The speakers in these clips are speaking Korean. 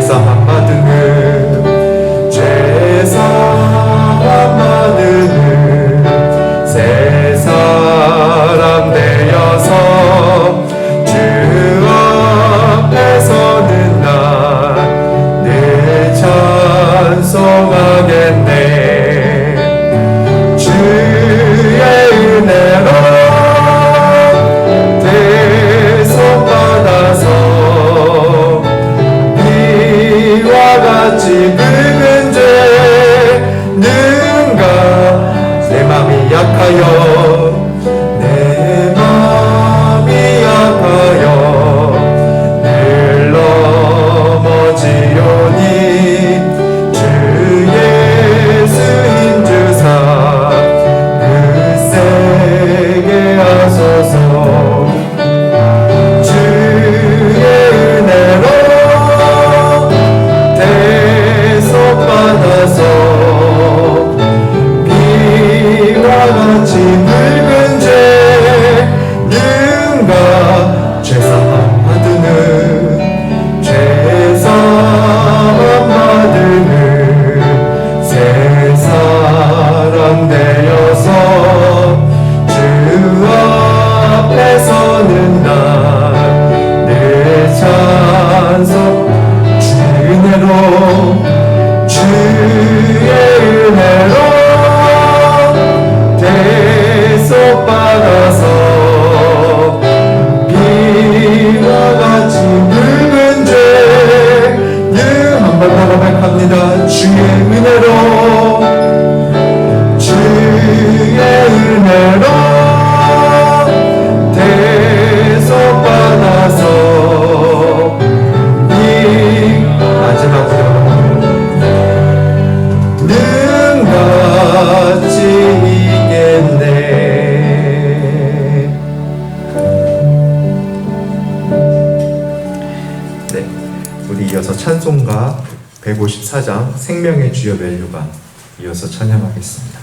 죄사함 받으는 죄사함 받으는 새 사람 되어서 주 앞에 서는 날 늘 찬송하겠네. 주의 은혜로 대속받아서 비와 같이 붉은 죄 능가 내 맘이 약하여 내 맘이 약하여 늘 넘어지오니 주 예수 힘주사 굳세게 하소서. 주의 은혜로 대속받아서 비와 같이 붉은 죄 능가 죄사함 받으는 죄사함 받으는 새 사람 되어서 주 앞에 서는 날 늘 찬송. 주의 은혜로 주의 은혜로 대속받아서 비와 같이 붉은 죄 한번 더 고백합니다. 주의 은혜로 주의 은혜로 대속받아서 마지막으로 능같이 이겠네. 네, 우리 이어서 찬송가 154장 생명의 주여 멜류관 이어서 찬양하겠습니다.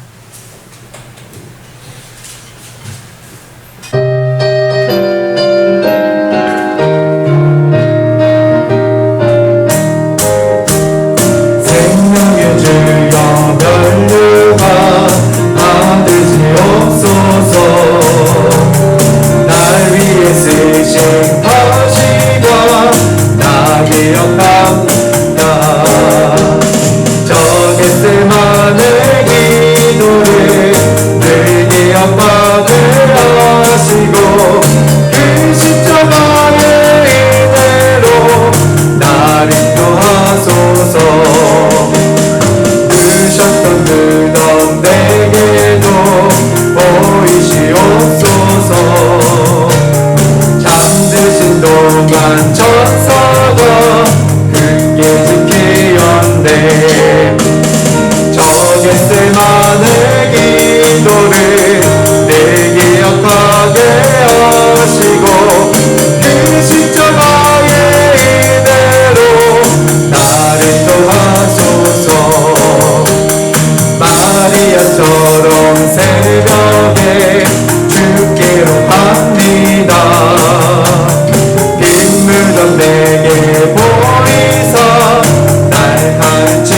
내게 보이사 날 가르치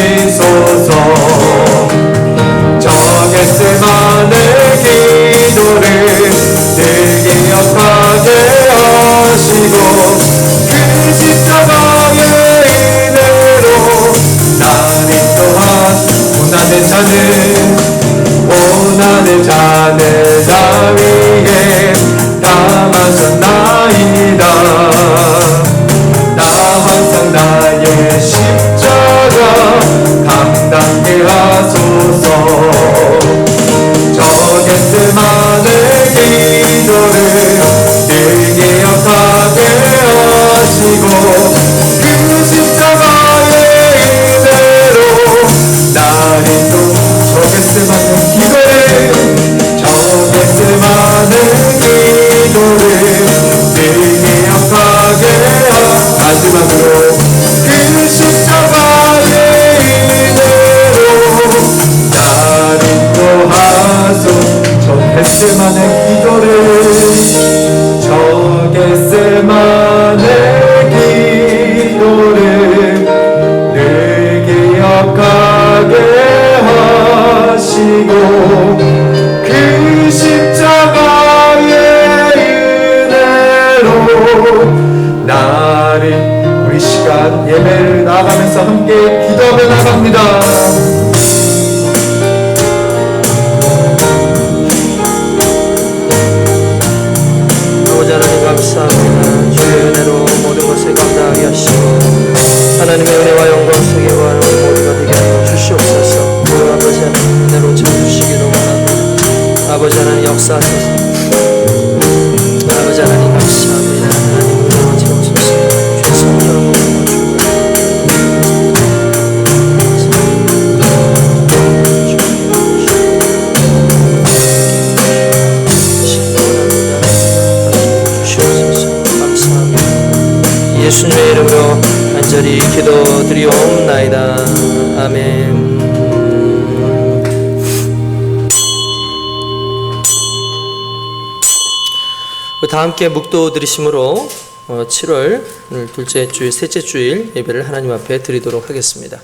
우리 시간 예배를 나아가면서 함께 기도하며 나갑니다. 아버지 하나님 감사합니다. 주의 은혜로 모든 것을 감당하게 하시고 하나님의 은혜와 영광 속에 거하는 우리 모두가 되게 하여 주시옵소서. 그 아버지 하나님 은혜로 채워주시기를 원합니다. 아버지 하나님 역사하소서. 아버지 하나님 감사합니다. 하나님 은혜로 채워주소서. 주의 성령을 부어주시고 예수님의 이름으로 간절히 기도드리옵나이다. 아멘. 다 함께 묵도 드리심으로 7월 둘째 주일, 셋째 주일 예배를 하나님 앞에 드리도록 하겠습니다.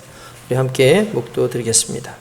우리 함께 묵도 드리겠습니다.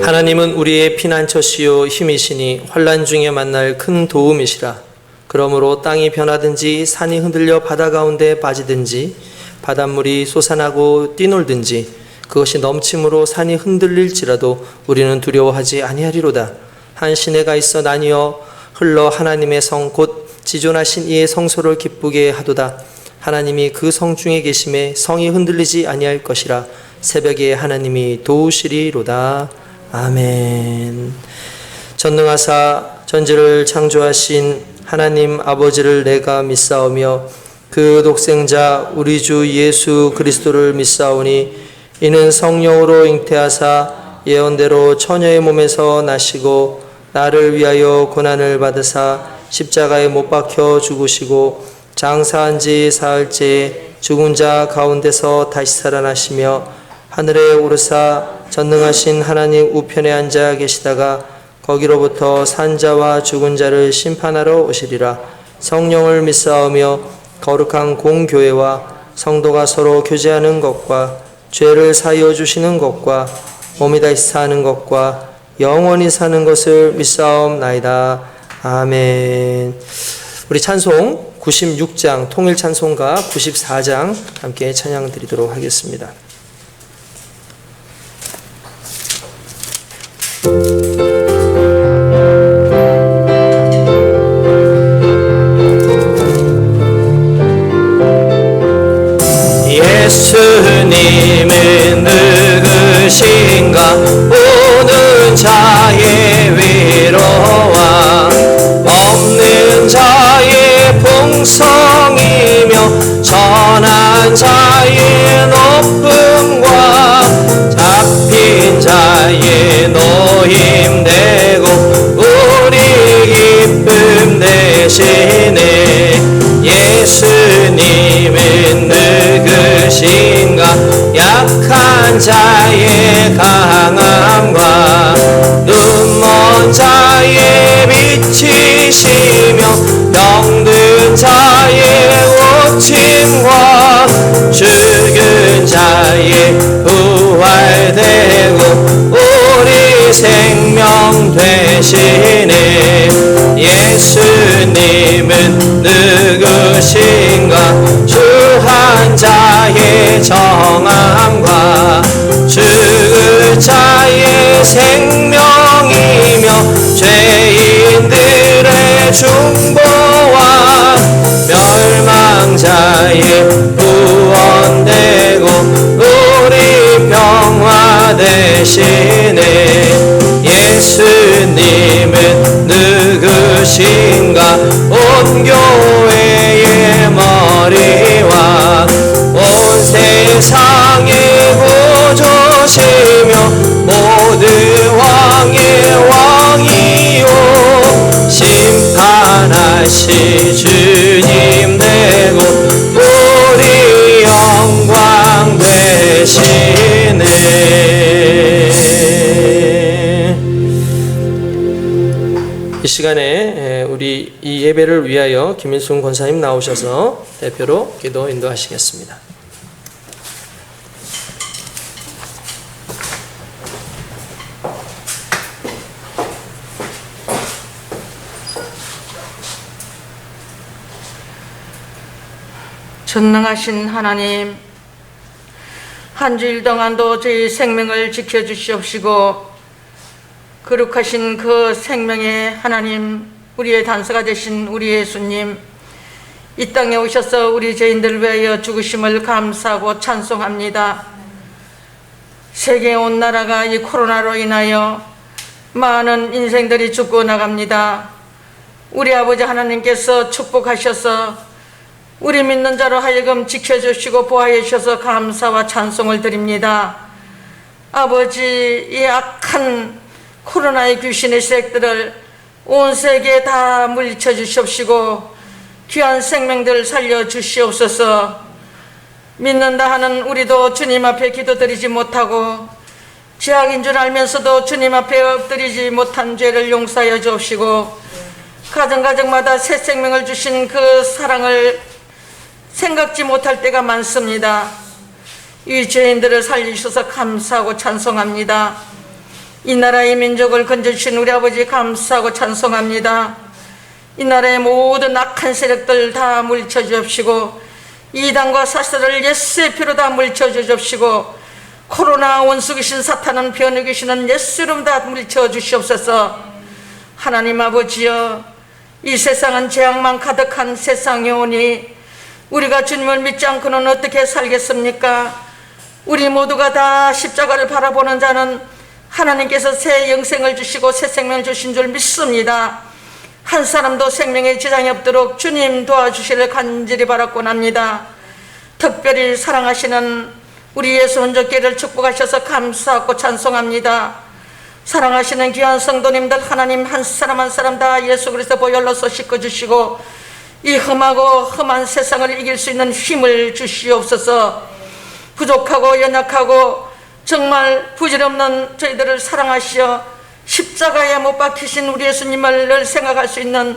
하나님은 우리의 피난처시요 힘이시니 환난 중에 만날 큰 도움이시라. 그러므로 땅이 변하든지 산이 흔들려 바다 가운데 빠지든지 바닷물이 솟아나고 뛰놀든지 그것이 넘침으로 산이 흔들릴지라도 우리는 두려워하지 아니하리로다. 한 시내가 있어 나뉘어 흘러 하나님의 성 곧 지존하신 이의 성소를 기쁘게 하도다. 하나님이 그 성 중에 계심에 성이 흔들리지 아니할 것이라. 새벽에 하나님이 도우시리로다. 아멘. 전능하사 전지를 창조하신 하나님 아버지를 내가 믿사오며 그 독생자 우리 주 예수 그리스도를 믿사오니 이는 성령으로 잉태하사 예언대로 처녀의 몸에서 나시고 나를 위하여 고난을 받으사 십자가에 못 박혀 죽으시고 장사한 지 사흘째 죽은 자 가운데서 다시 살아나시며 하늘에 오르사 전능하신 하나님 우편에 앉아 계시다가 거기로부터 산자와 죽은 자를 심판하러 오시리라. 성령을 믿사오며 거룩한 공교회와 성도가 서로 교제하는 것과 죄를 사하여 주시는 것과 몸이 다시 사는 것과 영원히 사는 것을 믿사옵나이다. 아멘. 우리 찬송 96장 통일 찬송가 94장 함께 찬양 드리도록 하겠습니다. 예수님은 누구신가 오는 자의 위로와 없는 자의 풍성이며 전한 자의 높음과 잡힌 자의 노임되고 우리 기쁨 되시네. 예수님은 누구신가 약한 자의 강함과 눈먼 자의 빛이시며 병든 자의 고침과 죽은 자의 부활되고 우리 생명 되시네. 예수님은 누구신가 주한 자의 정함과 죽을 자의 생명이며 죄인들의 중보와 멸망자의 구원되고 우리 평화 되시네. 예수님은 누구신가 온 교회의 머리와 온 세상의 구주시며 모든 왕의 왕이요 다시 주님 되고 우리 영광 되시네. 이 시간에 우리 이 예배를 위하여 김일순 권사님 나오셔서 대표로 기도 인도하시겠습니다. 전능하신 하나님, 한 주일 동안도 저희 생명을 지켜주시옵시고 거룩하신 그 생명의 하나님, 우리의 단서가 되신 우리 예수님, 이 땅에 오셔서 우리 죄인들을 위하여 죽으심을 감사하고 찬송합니다. 세계 온 나라가 이 코로나로 인하여 많은 인생들이 죽고 나갑니다. 우리 아버지 하나님께서 축복하셔서 우리 믿는 자로 하여금 지켜주시고 보호해 주셔서 감사와 찬송을 드립니다. 아버지, 이 악한 코로나의 귀신의 세력들을 온 세계에 다 물리쳐 주시옵시고 귀한 생명들 살려 주시옵소서. 믿는다 하는 우리도 주님 앞에 기도드리지 못하고 죄악인 줄 알면서도 주님 앞에 엎드리지 못한 죄를 용서하여 주옵시고 가정가정마다 새 생명을 주신 그 사랑을 생각지 못할 때가 많습니다. 이 죄인들을 살리셔서 감사하고 찬송합니다. 이 나라의 민족을 건져주신 우리 아버지 감사하고 찬송합니다. 이 나라의 모든 악한 세력들 다 물리쳐 주옵시고 이단과 사슬을 예수의 피로 다 물리쳐 주옵시고 코로나 원수 귀신 사탄은 변의 귀신은 예수 이름 다 물리쳐 주시옵소서. 하나님 아버지여, 이 세상은 재앙만 가득한 세상이오니 우리가 주님을 믿지 않고는 어떻게 살겠습니까? 우리 모두가 다 십자가를 바라보는 자는 하나님께서 새 영생을 주시고 새 생명을 주신 줄 믿습니다. 한 사람도 생명에 지장이 없도록 주님 도와주시를 간절히 바라곤 합니다. 특별히 사랑하시는 우리 예수 혼적계를 축복하셔서 감사하고 찬송합니다. 사랑하시는 귀한 성도님들 하나님 한 사람 한 사람 다 예수 그리스도 보혈로서 씻어주시고 이 험하고 험한 세상을 이길 수 있는 힘을 주시옵소서. 부족하고 연약하고 정말 부질없는 저희들을 사랑하시어 십자가에 못 박히신 우리 예수님을 늘 생각할 수 있는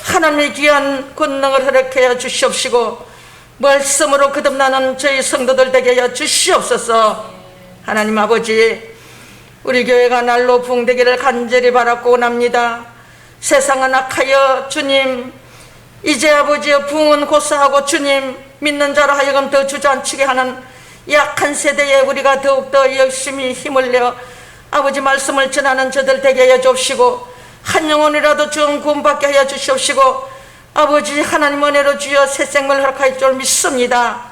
하나님의 귀한 권능을 허락하여 주시옵시고 말씀으로 거듭나는 저희 성도들 되게 하여 주시옵소서. 하나님 아버지, 우리 교회가 날로 부흥되기를 간절히 바라고 원합니다. 세상은 악하여 주님, 이제 아버지여 부흥은 고사하고 주님 믿는 자로 하여금 더 주저앉히게 하는 약한 세대에 우리가 더욱더 열심히 힘을 내어 아버지 말씀을 전하는 저들 되게 하여 주옵시고 한 영혼이라도 좀 구원받게 하여 주시옵시고 아버지 하나님 은혜로 주여 새 생명을 허락할 줄 믿습니다.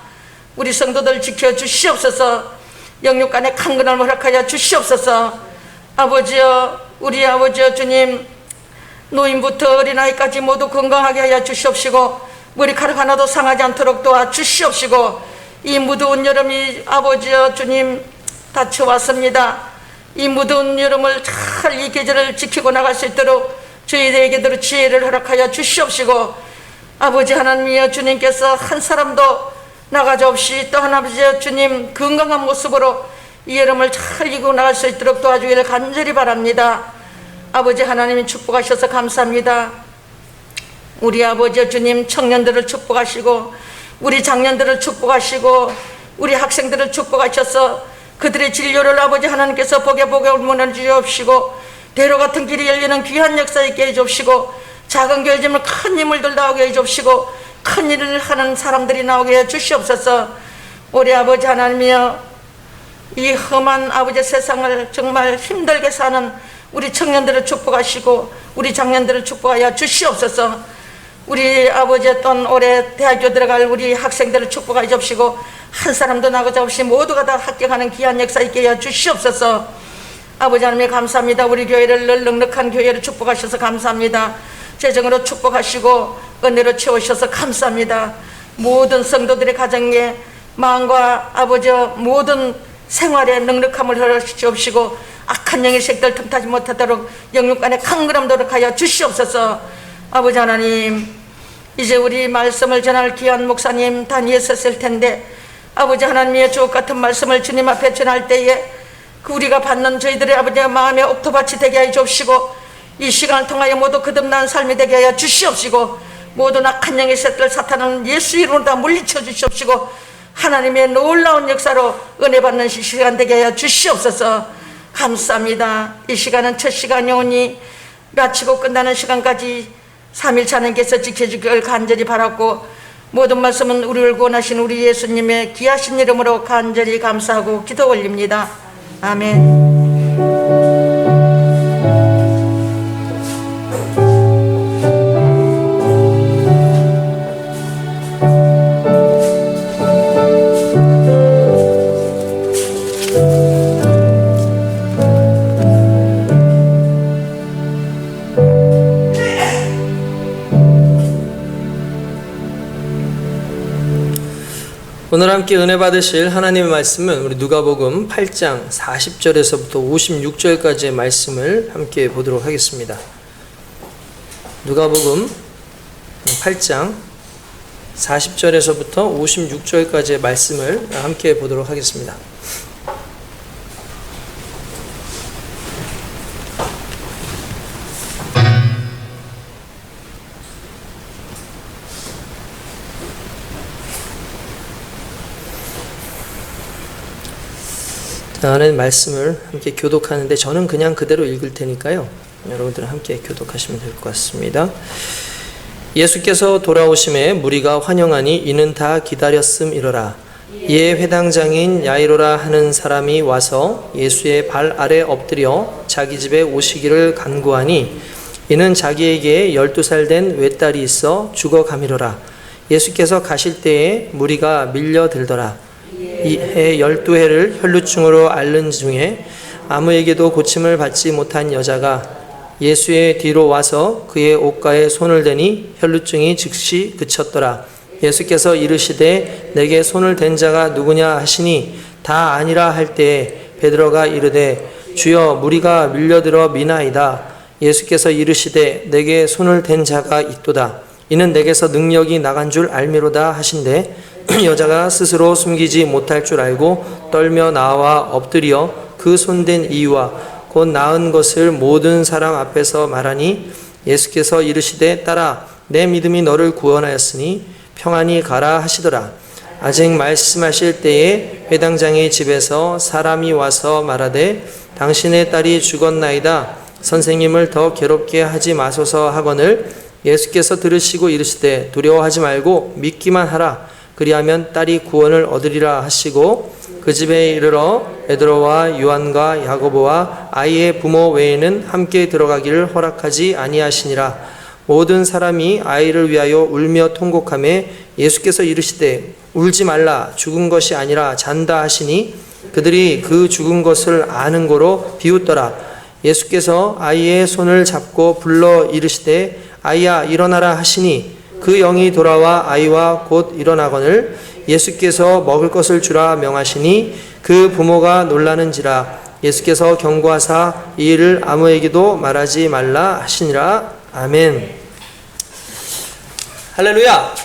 우리 성도들 지켜주시옵소서. 영육간의 강건함을 허락하여 주시옵소서. 아버지여, 우리 아버지여 주님, 노인부터 어린아이까지 모두 건강하게 하여 주시옵시고 머리카락 하나도 상하지 않도록 도와주시옵시고 이 무더운 여름이 아버지여 주님 닥쳐왔습니다. 이 무더운 여름을 잘 이 계절을 지키고 나갈 수 있도록 저희들에게도 지혜를 허락하여 주시옵시고 아버지 하나님이여 주님께서 한 사람도 나가지 없이 또 하나님이여 주님 건강한 모습으로 이 여름을 잘 이기고 나갈 수 있도록 도와주기를 간절히 바랍니다. 아버지 하나님이 축복하셔서 감사합니다. 우리 아버지 주님 청년들을 축복하시고 우리 장년들을 축복하시고 우리 학생들을 축복하셔서 그들의 진료를 아버지 하나님께서 복에 문을 주옵시고 대로 같은 길이 열리는 귀한 역사 있게 해주옵시고 작은 교회지만 큰 인물들 나오게 해주옵시고 큰 일을 하는 사람들이 나오게 해주시옵소서. 우리 아버지 하나님이여, 이 험한 아버지 세상을 정말 힘들게 사는 우리 청년들을 축복하시고 우리 장년들을 축복하여 주시옵소서. 우리 아버지 어떤 올해 대학교 들어갈 우리 학생들을 축복하여 주옵시고 한 사람도 나가지 없이 모두가 다 합격하는 귀한 역사 있게 하여 주시옵소서. 아버지 하나님 감사합니다. 우리 교회를 늘 넉넉한 교회를 축복하셔서 감사합니다. 재정으로 축복하시고 은혜로 채우셔서 감사합니다. 모든 성도들의 가정에 마음과 아버지 모든 생활에 넉넉함을 허락주옵시고 악한 영의 색들 틈타지 못하도록 영육간의 강건함 도록 하여 주시옵소서. 아버지 하나님, 이제 우리 말씀을 전할 귀한 목사님 단위에 섰을 텐데 아버지 하나님의 주옥 같은 말씀을 주님 앞에 전할 때에 그 우리가 받는 저희들의 아버지의 마음의 옥토밭이 되게 하여 주옵시고 이 시간을 통하여 모두 거듭난 삶이 되게 하여 주시옵시고 모든 악한 영의 새들 사탄은 예수 이름으로 다 물리쳐 주시옵시고 하나님의 놀라운 역사로 은혜 받는 시간 되게 하여 주시옵소서. 감사합니다. 이 시간은 첫 시간 영원히 마치고 끝나는 시간까지 3일차 하나님께서 지켜주길 간절히 바랐고 모든 말씀은 우리를 구원하신 우리 예수님의 귀하신 이름으로 간절히 감사하고 기도 올립니다. 아멘. 오늘 함께 은혜 받으실 하나님의 말씀은 우리 누가복음 8장 40절에서부터 56절까지의 말씀을 함께 보도록 하겠습니다. 누가복음 8장 40절에서부터 56절까지의 말씀을 함께 보도록 하겠습니다. 하나님 말씀을 함께 교독하는데 저는 그냥 그대로 읽을 테니까요. 여러분들은 함께 교독하시면 될 것 같습니다. 예수께서 돌아오심에 무리가 환영하니 이는 다 기다렸음이로라. 이에 회당장인 야이로라 하는 사람이 와서 예수의 발 아래 엎드려 자기 집에 오시기를 간구하니 이는 자기에게 12살 된 외딸이 있어 죽어가미로라. 예수께서 가실 때에 무리가 밀려들더라. 이해 12해를 혈루증으로 앓는 중에 아무에게도 고침을 받지 못한 여자가 예수의 뒤로 와서 그의 옷가에 손을 대니 혈루증이 즉시 그쳤더라. 예수께서 이르시되 내게 손을 댄 자가 누구냐 하시니 다 아니라 할 때에 베드로가 이르되 주여 무리가 밀려들어 미나이다. 예수께서 이르시되 내게 손을 댄 자가 있도다. 이는 내게서 능력이 나간 줄 알미로다 하신대 여자가 스스로 숨기지 못할 줄 알고 떨며 나와 엎드려 그 손댄 이유와 곧 나은 것을 모든 사람 앞에서 말하니 예수께서 이르시되 딸아 내 믿음이 너를 구원하였으니 평안히 가라 하시더라. 아직 말씀하실 때에 회당장의 집에서 사람이 와서 말하되 당신의 딸이 죽었나이다. 선생님을 더 괴롭게 하지 마소서 하거늘 예수께서 들으시고 이르시되 두려워하지 말고 믿기만 하라. 그리하면 딸이 구원을 얻으리라 하시고 그 집에 이르러 베드로와 요한과 야고보와 아이의 부모 외에는 함께 들어가기를 허락하지 아니하시니라. 모든 사람이 아이를 위하여 울며 통곡하매 예수께서 이르시되 울지 말라 죽은 것이 아니라 잔다 하시니 그들이 그 죽은 것을 아는 고로 비웃더라. 예수께서 아이의 손을 잡고 불러 이르시되 아이야 일어나라 하시니 그 영이 돌아와 아이와 곧 일어나거늘 예수께서 먹을 것을 주라 명하시니 그 부모가 놀라는지라. 예수께서 경고하사 이 일을 아무에게도 말하지 말라 하시니라. 아멘. 할렐루야.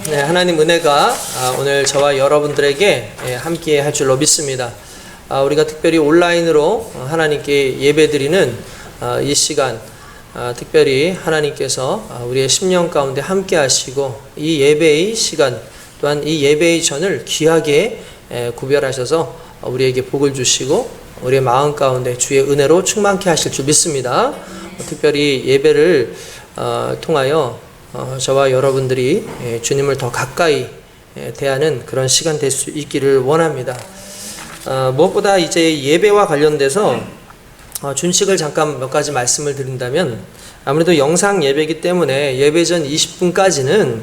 네, 하나님 은혜가 오늘 저와 여러분들에게 함께 할 줄로 믿습니다. 우리가 특별히 온라인으로 하나님께 예배드리는 이 시간 특별히 하나님께서 우리의 심령 가운데 함께 하시고 이 예배의 시간 또한 이 예배의 전을 귀하게 구별하셔서 우리에게 복을 주시고 우리의 마음 가운데 주의 은혜로 충만케 하실 줄 믿습니다. 특별히 예배를 통하여 저와 여러분들이 주님을 더 가까이 대하는 그런 시간 될 수 있기를 원합니다. 무엇보다 이제 예배와 관련돼서 준칙을 잠깐 몇 가지 말씀을 드린다면 아무래도 영상 예배이기 때문에 예배 전 20분까지는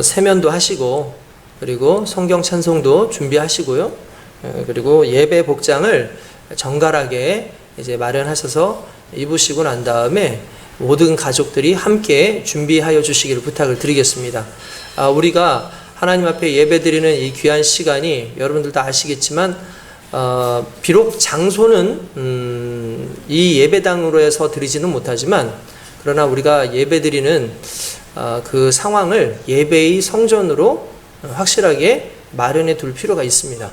세면도 하시고 그리고 성경 찬송도 준비하시고요. 그리고 예배 복장을 정갈하게 이제 마련하셔서 입으시고 난 다음에 모든 가족들이 함께 준비하여 주시기를 부탁을 드리겠습니다. 우리가 하나님 앞에 예배드리는 이 귀한 시간이 여러분들도 아시겠지만 비록 장소는 이 예배당으로 해서 드리지는 못하지만 그러나 우리가 예배드리는 그 상황을 예배의 성전으로 확실하게 마련해 둘 필요가 있습니다.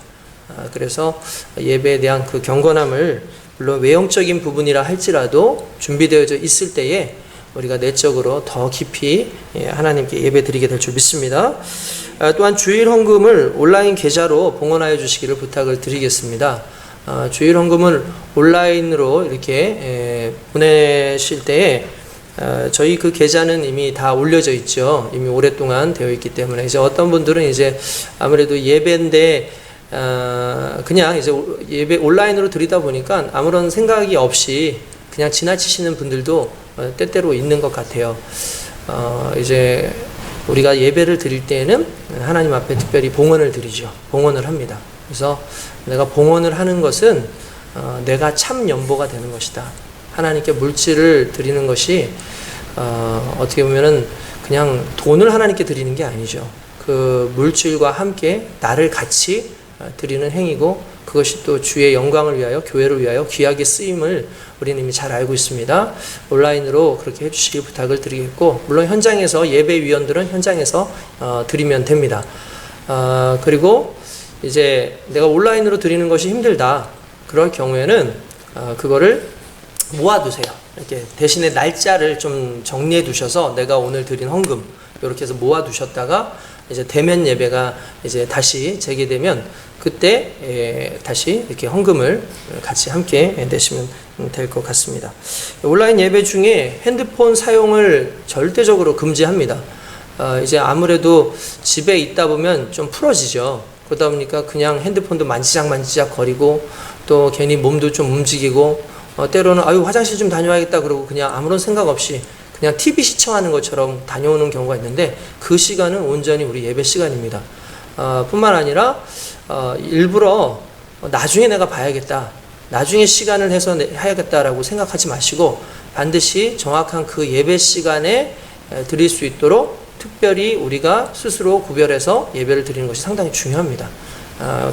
그래서 예배에 대한 그 경건함을 물론 외형적인 부분이라 할지라도 준비되어져 있을 때에 우리가 내적으로 더 깊이 하나님께 예배 드리게 될 줄 믿습니다. 또한 주일 헌금을 온라인 계좌로 봉헌하여 주시기를 부탁을 드리겠습니다. 주일 헌금을 온라인으로 이렇게 보내실 때에 저희 그 계좌는 이미 다 올려져 있죠. 이미 오랫동안 되어 있기 때문에 이제 어떤 분들은 이제 아무래도 예배인데 그냥 이제 예배 온라인으로 드리다 보니까 아무런 생각이 없이 그냥 지나치시는 분들도 때때로 있는 것 같아요. 이제 우리가 예배를 드릴 때에는 하나님 앞에 특별히 봉헌을 드리죠. 봉헌을 합니다. 그래서 내가 봉헌을 하는 것은 내가 참 연보가 되는 것이다. 하나님께 물질을 드리는 것이 어떻게 보면은 그냥 돈을 하나님께 드리는 게 아니죠. 그 물질과 함께 나를 같이 드리는 행위고 그것이 또 주의 영광을 위하여 교회를 위하여 귀하게 쓰임을 우리는 이미 잘 알고 있습니다. 온라인으로 그렇게 해주시길 부탁을 드리겠고 물론 현장에서 예배위원들은 현장에서 드리면 됩니다. 그리고 이제 내가 온라인으로 드리는 것이 힘들다 그럴 경우에는 그거를 모아두세요. 이렇게 대신에 날짜를 좀 정리해 두셔서 내가 오늘 드린 헌금 이렇게 해서 모아두셨다가 이제 대면 예배가 이제 다시 재개되면 그때 다시 이렇게 헌금을 같이 함께 내시면 될 것 같습니다. 온라인 예배 중에 핸드폰 사용을 절대적으로 금지합니다. 이제 아무래도 집에 있다 보면 좀 풀어지죠. 그러다 보니까 그냥 핸드폰도 만지작 거리고 또 괜히 몸도 좀 움직이고 때로는 아유 화장실 좀 다녀와야겠다 그러고 그냥 아무런 생각 없이 그냥 TV 시청하는 것처럼 다녀오는 경우가 있는데 그 시간은 온전히 우리 예배 시간입니다. 뿐만 아니라 일부러 나중에 내가 봐야겠다, 나중에 시간을 해서 해야겠다라고 생각하지 마시고 반드시 정확한 그 예배 시간에 드릴 수 있도록 특별히 우리가 스스로 구별해서 예배를 드리는 것이 상당히 중요합니다.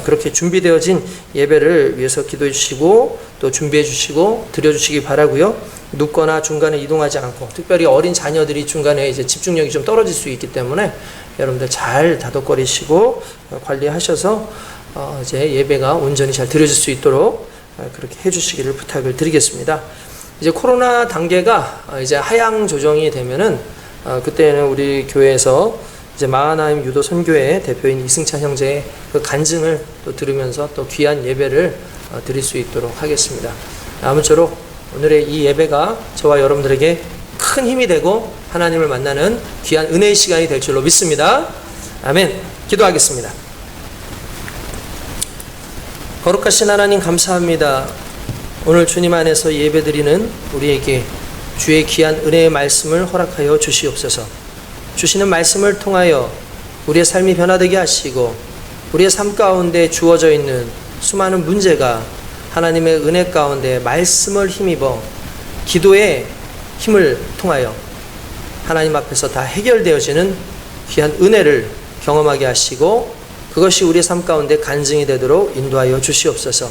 그렇게 준비되어진 예배를 위해서 기도해 주시고 또 준비해 주시고 드려 주시기 바라고요. 눕거나 중간에 이동하지 않고 특별히 어린 자녀들이 중간에 이제 집중력이 좀 떨어질 수 있기 때문에 여러분들 잘 다독거리시고 관리하셔서 이제 예배가 온전히 잘 드려질 수 있도록 그렇게 해 주시기를 부탁을 드리겠습니다. 이제 코로나 단계가 이제 하향 조정이 되면은 그때는 우리 교회에서 이제 마하나임 유도 선교회 대표인 이승찬 형제의 그 간증을 또 들으면서 또 귀한 예배를 드릴 수 있도록 하겠습니다. 아무쪼록 오늘의 이 예배가 저와 여러분들에게 큰 힘이 되고 하나님을 만나는 귀한 은혜의 시간이 될 줄로 믿습니다. 아멘. 기도하겠습니다. 거룩하신 하나님 감사합니다. 오늘 주님 안에서 예배드리는 우리에게 주의 귀한 은혜의 말씀을 허락하여 주시옵소서. 주시는 말씀을 통하여 우리의 삶이 변화되게 하시고 우리의 삶 가운데 주어져 있는 수많은 문제가 하나님의 은혜 가운데 말씀을 힘입어 기도의 힘을 통하여 하나님 앞에서 다 해결되어지는 귀한 은혜를 경험하게 하시고 그것이 우리의 삶 가운데 간증이 되도록 인도하여 주시옵소서.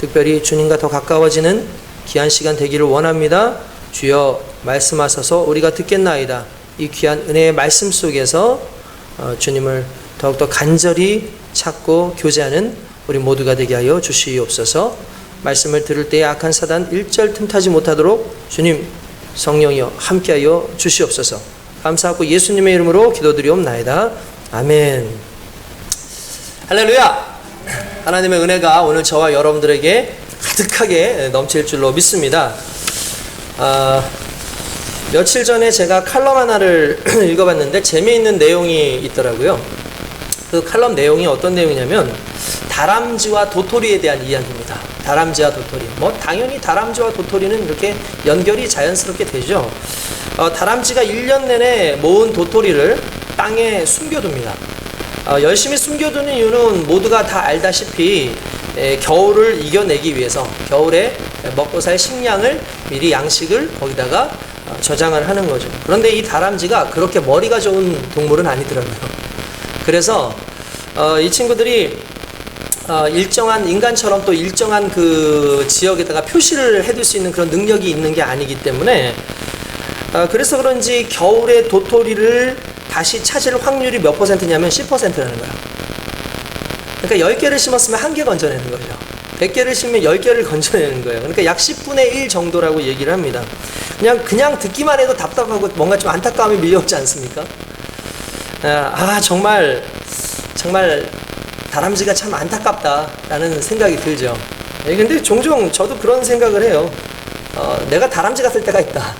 특별히 주님과 더 가까워지는 귀한 시간 되기를 원합니다. 주여 말씀하소서 우리가 듣겠나이다. 이 귀한 은혜의 말씀 속에서 주님을 더욱더 간절히 찾고 교제하는 우리 모두가 되게 하여 주시옵소서. 말씀을 들을 때에 악한 사단 일절 틈타지 못하도록 주님 성령이여 함께하여 주시옵소서. 감사하고 예수님의 이름으로 기도드리옵나이다. 아멘. 할렐루야. 하나님의 은혜가 오늘 저와 여러분들에게 가득하게 넘칠 줄로 믿습니다. 며칠 전에 제가 칼럼 하나를 읽어봤는데 재미있는 내용이 있더라고요. 그 칼럼 내용이 어떤 내용이냐면 다람쥐와 도토리에 대한 이야기입니다. 다람쥐와 도토리. 당연히 다람쥐와 도토리는 이렇게 연결이 자연스럽게 되죠. 다람쥐가 1년 내내 모은 도토리를 땅에 숨겨둡니다. 열심히 숨겨두는 이유는 모두가 다 알다시피 겨울을 이겨내기 위해서 겨울에 먹고 살 식량을 미리 양식을 거기다가 저장을 하는 거죠. 그런데 이 다람쥐가 그렇게 머리가 좋은 동물은 아니더라고요. 그래서 이 친구들이 일정한 인간처럼 또 일정한 그 지역에다가 표시를 해둘 수 있는 그런 능력이 있는 게 아니기 때문에 그래서 그런지 겨울에 도토리를 다시 찾을 확률이 몇 %냐면 10%라는 거야. 그러니까 10개를 심었으면 1개 건져내는 거예요. 100개를 심으면 10개를 건져내는 거예요. 그러니까 약 10분의 1 정도라고 얘기를 합니다. 그냥 듣기만 해도 답답하고 뭔가 좀 안타까움이 밀려오지 않습니까? 정말 다람쥐가 참 안타깝다라는 생각이 들죠. 근데 종종 저도 그런 생각을 해요. 내가 다람쥐 같을 때가 있다.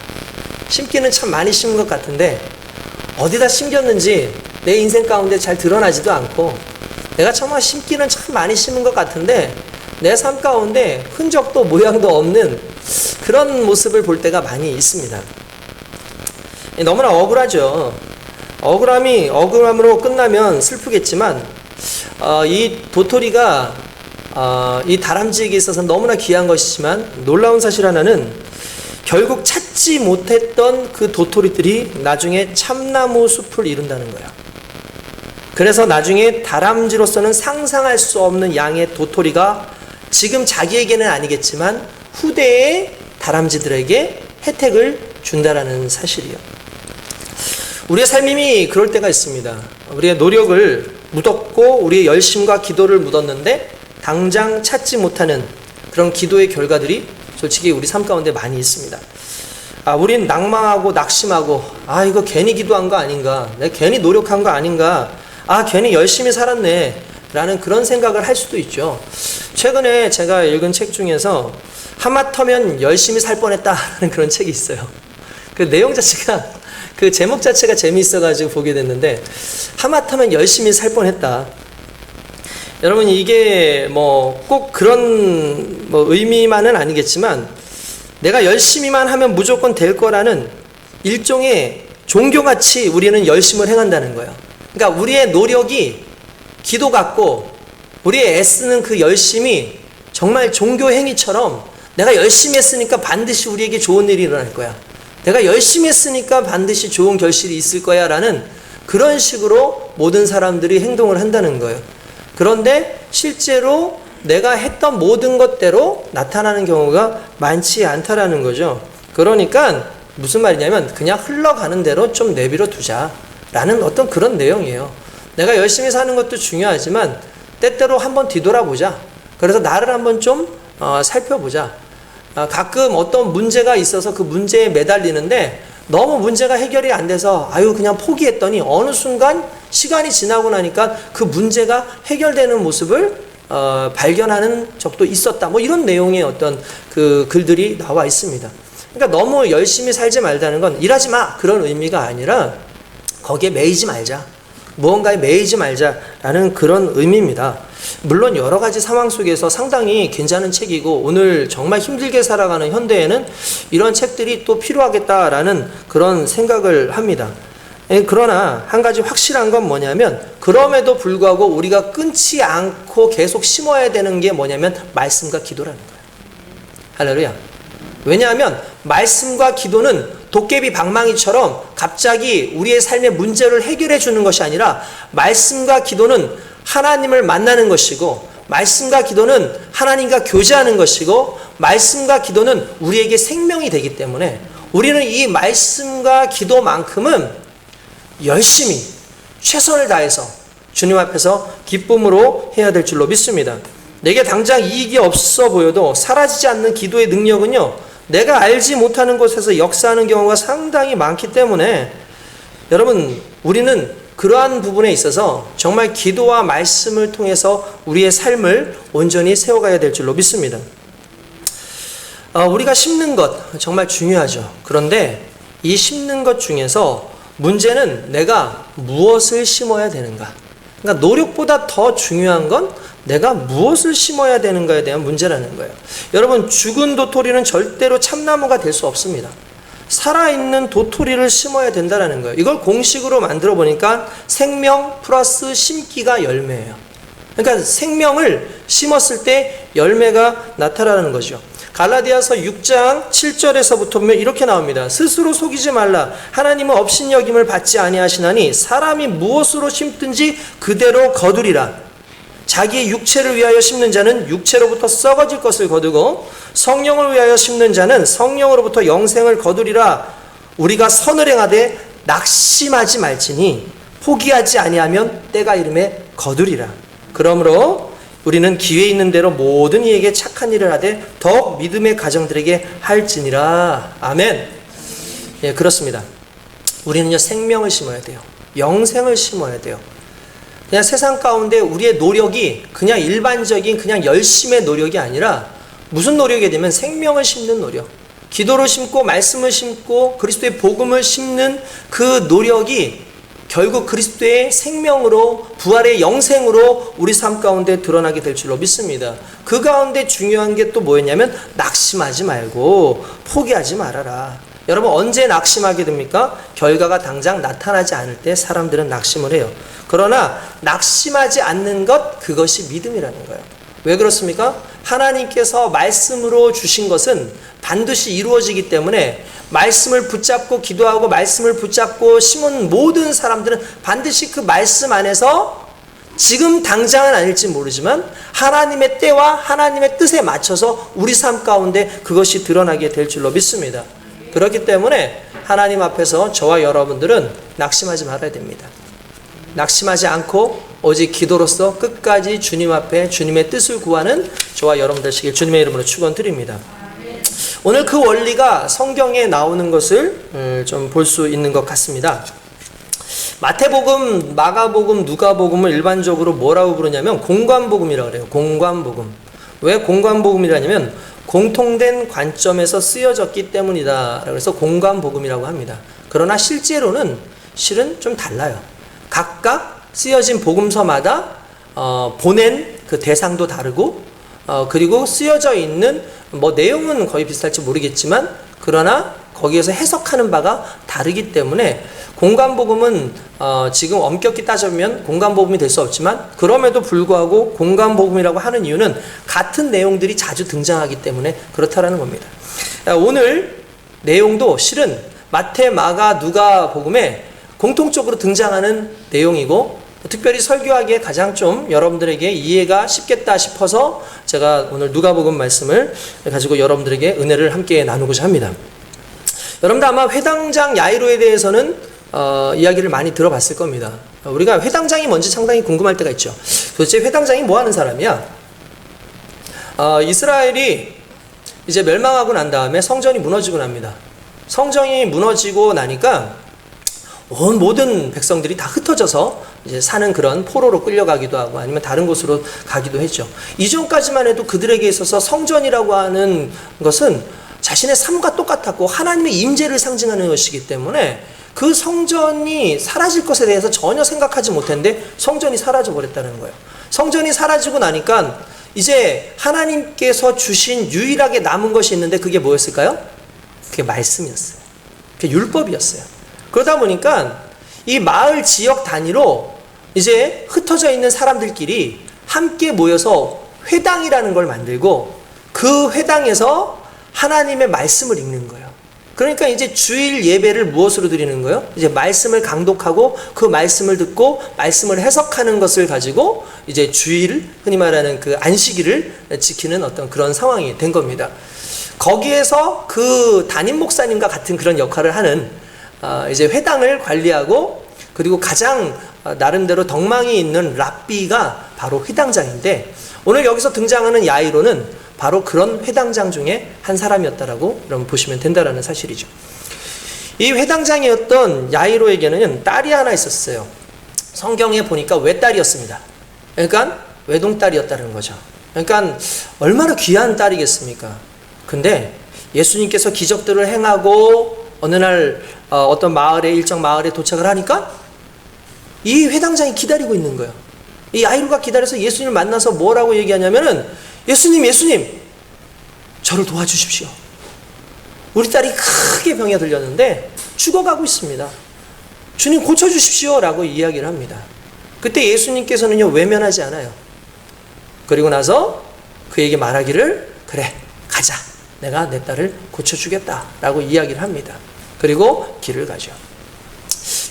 심기는 참 많이 심은 것 같은데 어디다 심겼는지 내 인생 가운데 잘 드러나지도 않고, 내가 정말 심기는 참 많이 심은 것 같은데 내 삶 가운데 흔적도 모양도 없는 그런 모습을 볼 때가 많이 있습니다. 너무나 억울하죠. 억울함으로 끝나면 슬프겠지만 이 도토리가 이 다람쥐에게 있어서 너무나 귀한 것이지만, 놀라운 사실 하나는 결국 찾지 못했던 그 도토리들이 나중에 참나무 숲을 이룬다는 거예요. 그래서 나중에 다람쥐로서는 상상할 수 없는 양의 도토리가 지금 자기에게는 아니겠지만 후대의 다람쥐들에게 혜택을 준다라는 사실이요. 우리의 삶이 그럴 때가 있습니다. 우리의 노력을 묻었고 우리의 열심과 기도를 묻었는데 당장 찾지 못하는 그런 기도의 결과들이 솔직히 우리 삶 가운데 많이 있습니다. 우린 낭망하고 낙심하고 이거 괜히 기도한 거 아닌가, 내가 괜히 노력한 거 아닌가, 괜히 열심히 살았네 라는 그런 생각을 할 수도 있죠. 최근에 제가 읽은 책 중에서 하마터면 열심히 살 뻔했다라는 그런 책이 있어요. 그 내용 자체가, 그 제목 자체가 재미있어가지고 보게 됐는데, 하마터면 열심히 살 뻔했다. 여러분, 이게 꼭 그런 의미만은 아니겠지만 내가 열심히만 하면 무조건 될 거라는 일종의 종교같이 우리는 열심을 행한다는 거예요. 그러니까 우리의 노력이 기도 같고 우리의 애쓰는 그 열심이 정말 종교 행위처럼, 내가 열심히 했으니까 반드시 우리에게 좋은 일이 일어날 거야, 내가 열심히 했으니까 반드시 좋은 결실이 있을 거야 라는 그런 식으로 모든 사람들이 행동을 한다는 거예요. 그런데 실제로 내가 했던 모든 것대로 나타나는 경우가 많지 않다라는 거죠. 그러니까 무슨 말이냐면 그냥 흘러가는 대로 좀 내버려 두자 라는 어떤 그런 내용이에요. 내가 열심히 사는 것도 중요하지만 때때로 한번 뒤돌아보자. 그래서 나를 한번 좀 살펴보자. 가끔 어떤 문제가 있어서 그 문제에 매달리는데 너무 문제가 해결이 안 돼서 그냥 포기했더니 어느 순간 시간이 지나고 나니까 그 문제가 해결되는 모습을 발견하는 적도 있었다. 이런 내용의 어떤 그 글들이 나와 있습니다. 그러니까 너무 열심히 살지 말자는 건 일하지 마 그런 의미가 아니라 거기에 매이지 말자, 무언가에 매이지 말자라는 그런 의미입니다. 물론 여러 가지 상황 속에서 상당히 괜찮은 책이고 오늘 정말 힘들게 살아가는 현대에는 이런 책들이 또 필요하겠다라는 그런 생각을 합니다. 그러나 한 가지 확실한 건 뭐냐면, 그럼에도 불구하고 우리가 끊지 않고 계속 심어야 되는 게 뭐냐면 말씀과 기도라는 거예요. 할렐루야. 왜냐하면 말씀과 기도는 도깨비 방망이처럼 갑자기 우리의 삶의 문제를 해결해 주는 것이 아니라, 말씀과 기도는 하나님을 만나는 것이고, 말씀과 기도는 하나님과 교제하는 것이고, 말씀과 기도는 우리에게 생명이 되기 때문에 우리는 이 말씀과 기도만큼은 열심히 최선을 다해서 주님 앞에서 기쁨으로 해야 될 줄로 믿습니다. 내게 당장 이익이 없어 보여도 사라지지 않는 기도의 능력은요, 내가 알지 못하는 곳에서 역사하는 경우가 상당히 많기 때문에 여러분, 우리는 그러한 부분에 있어서 정말 기도와 말씀을 통해서 우리의 삶을 온전히 세워가야 될 줄로 믿습니다. 우리가 심는 것 정말 중요하죠. 그런데 이 심는 것 중에서 문제는 내가 무엇을 심어야 되는가. 그러니까 노력보다 더 중요한 건 내가 무엇을 심어야 되는가에 대한 문제라는 거예요. 여러분, 죽은 도토리는 절대로 참나무가 될 수 없습니다. 살아있는 도토리를 심어야 된다는 거예요. 이걸 공식으로 만들어 보니까 생명 플러스 심기가 열매예요. 그러니까 생명을 심었을 때 열매가 나타나는 거죠. 갈라디아서 6장 7절에서부터 보면 이렇게 나옵니다. 스스로 속이지 말라. 하나님은 업신여김을 받지 아니하시나니 사람이 무엇으로 심든지 그대로 거두리라. 자기의 육체를 위하여 심는 자는 육체로부터 썩어질 것을 거두고 성령을 위하여 심는 자는 성령으로부터 영생을 거두리라. 우리가 선을 행하되 낙심하지 말지니 포기하지 아니하면 때가 이름에 거두리라. 그러므로 우리는 기회 있는 대로 모든 이에게 착한 일을 하되 더욱 믿음의 가정들에게 할지니라. 아멘. 예, 그렇습니다. 우리는요, 생명을 심어야 돼요. 영생을 심어야 돼요. 그냥 세상 가운데 우리의 노력이 그냥 일반적인 그냥 열심의 노력이 아니라 무슨 노력이 되면 생명을 심는 노력, 기도를 심고 말씀을 심고 그리스도의 복음을 심는 그 노력이 결국 그리스도의 생명으로 부활의 영생으로 우리 삶 가운데 드러나게 될 줄로 믿습니다. 그 가운데 중요한 게 또 뭐였냐면 낙심하지 말고 포기하지 말아라. 여러분, 언제 낙심하게 됩니까? 결과가 당장 나타나지 않을 때 사람들은 낙심을 해요. 그러나 낙심하지 않는 것, 그것이 믿음이라는 거예요. 왜 그렇습니까? 하나님께서 말씀으로 주신 것은 반드시 이루어지기 때문에 말씀을 붙잡고 기도하고 말씀을 붙잡고 심은 모든 사람들은 반드시 그 말씀 안에서 지금 당장은 아닐지 모르지만 하나님의 때와 하나님의 뜻에 맞춰서 우리 삶 가운데 그것이 드러나게 될 줄로 믿습니다. 그렇기 때문에 하나님 앞에서 저와 여러분들은 낙심하지 말아야 됩니다. 낙심하지 않고 오직 기도로서 끝까지 주님 앞에 주님의 뜻을 구하는 저와 여러분 되시길 주님의 이름으로 축원드립니다. 오늘 그 원리가 성경에 나오는 것을 좀 볼 수 있는 것 같습니다. 마태복음, 마가복음, 누가복음을 일반적으로 뭐라고 부르냐면 공관복음이라고 그래요. 공관복음. 왜 공관복음이라냐면 공통된 관점에서 쓰여졌기 때문이다. 그래서 공관복음이라고 합니다. 그러나 실제로는 실은 좀 달라요. 각각 쓰여진 복음서마다 보낸 그 대상도 다르고 그리고 쓰여져 있는 뭐 내용은 거의 비슷할지 모르겠지만 그러나 거기에서 해석하는 바가 다르기 때문에 공관복음은 지금 엄격히 따져보면 공관복음이 될 수 없지만 그럼에도 불구하고 공관복음이라고 하는 이유는 같은 내용들이 자주 등장하기 때문에 그렇다라는 겁니다. 오늘 내용도 실은 마태, 마가, 누가복음에 공통적으로 등장하는 내용이고 특별히 설교하기에 가장 좀 여러분들에게 이해가 쉽겠다 싶어서 제가 오늘 누가복음 말씀을 가지고 여러분들에게 은혜를 함께 나누고자 합니다. 여러분들 아마 회당장 야이로에 대해서는 이야기를 많이 들어봤을 겁니다. 우리가 회당장이 뭔지 상당히 궁금할 때가 있죠. 도대체 회당장이 뭐 하는 사람이야? 이스라엘이 이제 멸망하고 난 다음에 성전이 무너지고 납니다. 성전이 무너지고 나니까 온 모든 백성들이 다 흩어져서 이제 사는 그런 포로로 끌려가기도 하고 아니면 다른 곳으로 가기도 했죠. 이전까지만 해도 그들에게 있어서 성전이라고 하는 것은 자신의 삶과 똑같았고 하나님의 임재를 상징하는 것이기 때문에 그 성전이 사라질 것에 대해서 전혀 생각하지 못했는데 성전이 사라져 버렸다는 거예요. 성전이 사라지고 나니까 이제 하나님께서 주신 유일하게 남은 것이 있는데 그게 뭐였을까요? 그게 말씀이었어요. 그게 율법이었어요. 그러다 보니까 이 마을 지역 단위로 이제 흩어져 있는 사람들끼리 함께 모여서 회당이라는 걸 만들고 그 회당에서 하나님의 말씀을 읽는 거예요. 그러니까 이제 주일 예배를 무엇으로 드리는 거예요? 이제 말씀을 강독하고 그 말씀을 듣고 말씀을 해석하는 것을 가지고 이제 주일, 흔히 말하는 그 안식일을 지키는 어떤 그런 상황이 된 겁니다. 거기에서 그 담임 목사님과 같은 그런 역할을 하는 이제 회당을 관리하고 그리고 가장 나름대로 덕망이 있는 랍비가 바로 회당장인데 오늘 여기서 등장하는 야이로는 바로 그런 회당장 중에 한 사람이었다라고 여러분 보시면 된다라는 사실이죠. 이 회당장이었던 야이로에게는 딸이 하나 있었어요. 성경에 보니까 외딸이었습니다. 그러니까 외동딸이었다는 거죠. 그러니까 얼마나 귀한 딸이겠습니까? 근데 예수님께서 기적들을 행하고 어느 날 어떤 마을에 일정 마을에 도착을 하니까 이 회당장이 기다리고 있는 거예요. 이 야이로가 기다려서 예수님을 만나서 뭐라고 얘기하냐면은 예수님 저를 도와주십시오. 우리 딸이 크게 병에 들렸는데 죽어가고 있습니다. 주님 고쳐주십시오 라고 이야기를 합니다. 그때 예수님께서는요 외면하지 않아요. 그리고 나서 그에게 말하기를 그래 가자 내가 내 딸을 고쳐주겠다 라고 이야기를 합니다. 그리고 길을 가죠.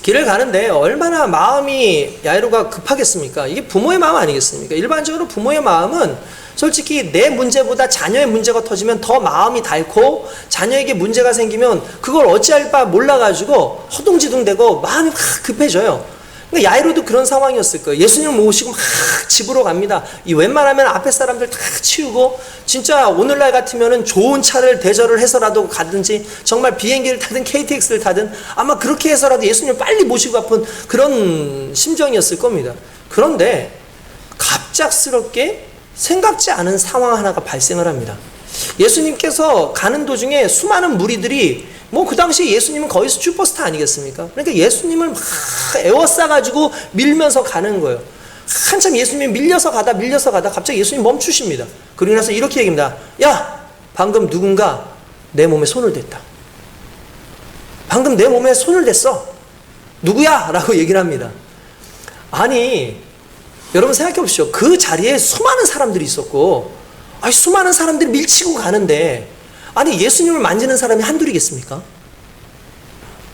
길을 가는데 얼마나 마음이 야이로가 급하겠습니까? 이게 부모의 마음 아니겠습니까? 일반적으로 부모의 마음은 솔직히 내 문제보다 자녀의 문제가 터지면 더 마음이 닳고 자녀에게 문제가 생기면 그걸 어찌할 바 몰라가지고 허둥지둥대고 마음이 확 급해져요. 그러니까 야이로도 그런 상황이었을 거예요. 예수님을 모시고 막 집으로 갑니다. 이 웬만하면 앞에 사람들 다 치우고 진짜 오늘날 같으면은 좋은 차를 대절을 해서라도 가든지 정말 비행기를 타든 KTX를 타든 아마 그렇게 해서라도 예수님을 빨리 모시고 가픈 그런 심정이었을 겁니다. 그런데 갑작스럽게 생각지 않은 상황 하나가 발생을 합니다. 예수님께서 가는 도중에 수많은 무리들이 그 당시에 예수님은 거의 슈퍼스타 아니겠습니까? 그러니까 예수님을 막 에워싸가지고 밀면서 가는 거예요. 한참 예수님이 밀려서 가다 갑자기 예수님 멈추십니다. 그러고 나서 이렇게 얘기합니다. 야, 방금 누군가 내 몸에 손을 댔다. 방금 내 몸에 손을 댔어. 누구야? 라고 얘기를 합니다. 아니, 여러분 생각해 보십시오. 그 자리에 수많은 사람들이 있었고, 수많은 사람들이 밀치고 가는데, 아니, 예수님을 만지는 사람이 한둘이겠습니까?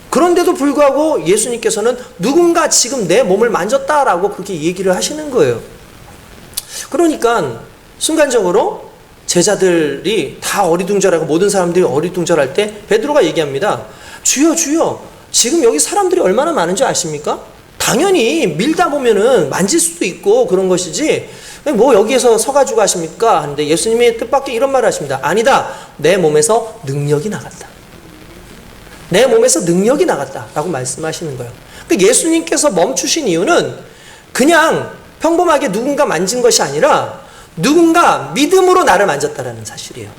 그런데도 불구하고 예수님께서는 누군가 지금 내 몸을 만졌다라고 그렇게 얘기를 하시는 거예요. 그러니까 순간적으로 제자들이 다 어리둥절하고 모든 사람들이 어리둥절할 때 베드로가 얘기합니다. 주여, 주여, 지금 여기 사람들이 얼마나 많은 줄 아십니까? 당연히 밀다 보면은 만질 수도 있고 그런 것이지 여기에서 서가지고 하십니까? 하는데 예수님이 뜻밖의 이런 말을 하십니다. 아니다. 내 몸에서 능력이 나갔다. 내 몸에서 능력이 나갔다 라고 말씀하시는 거예요. 그러니까 예수님께서 멈추신 이유는 그냥 평범하게 누군가 만진 것이 아니라 누군가 믿음으로 나를 만졌다라는 사실이에요.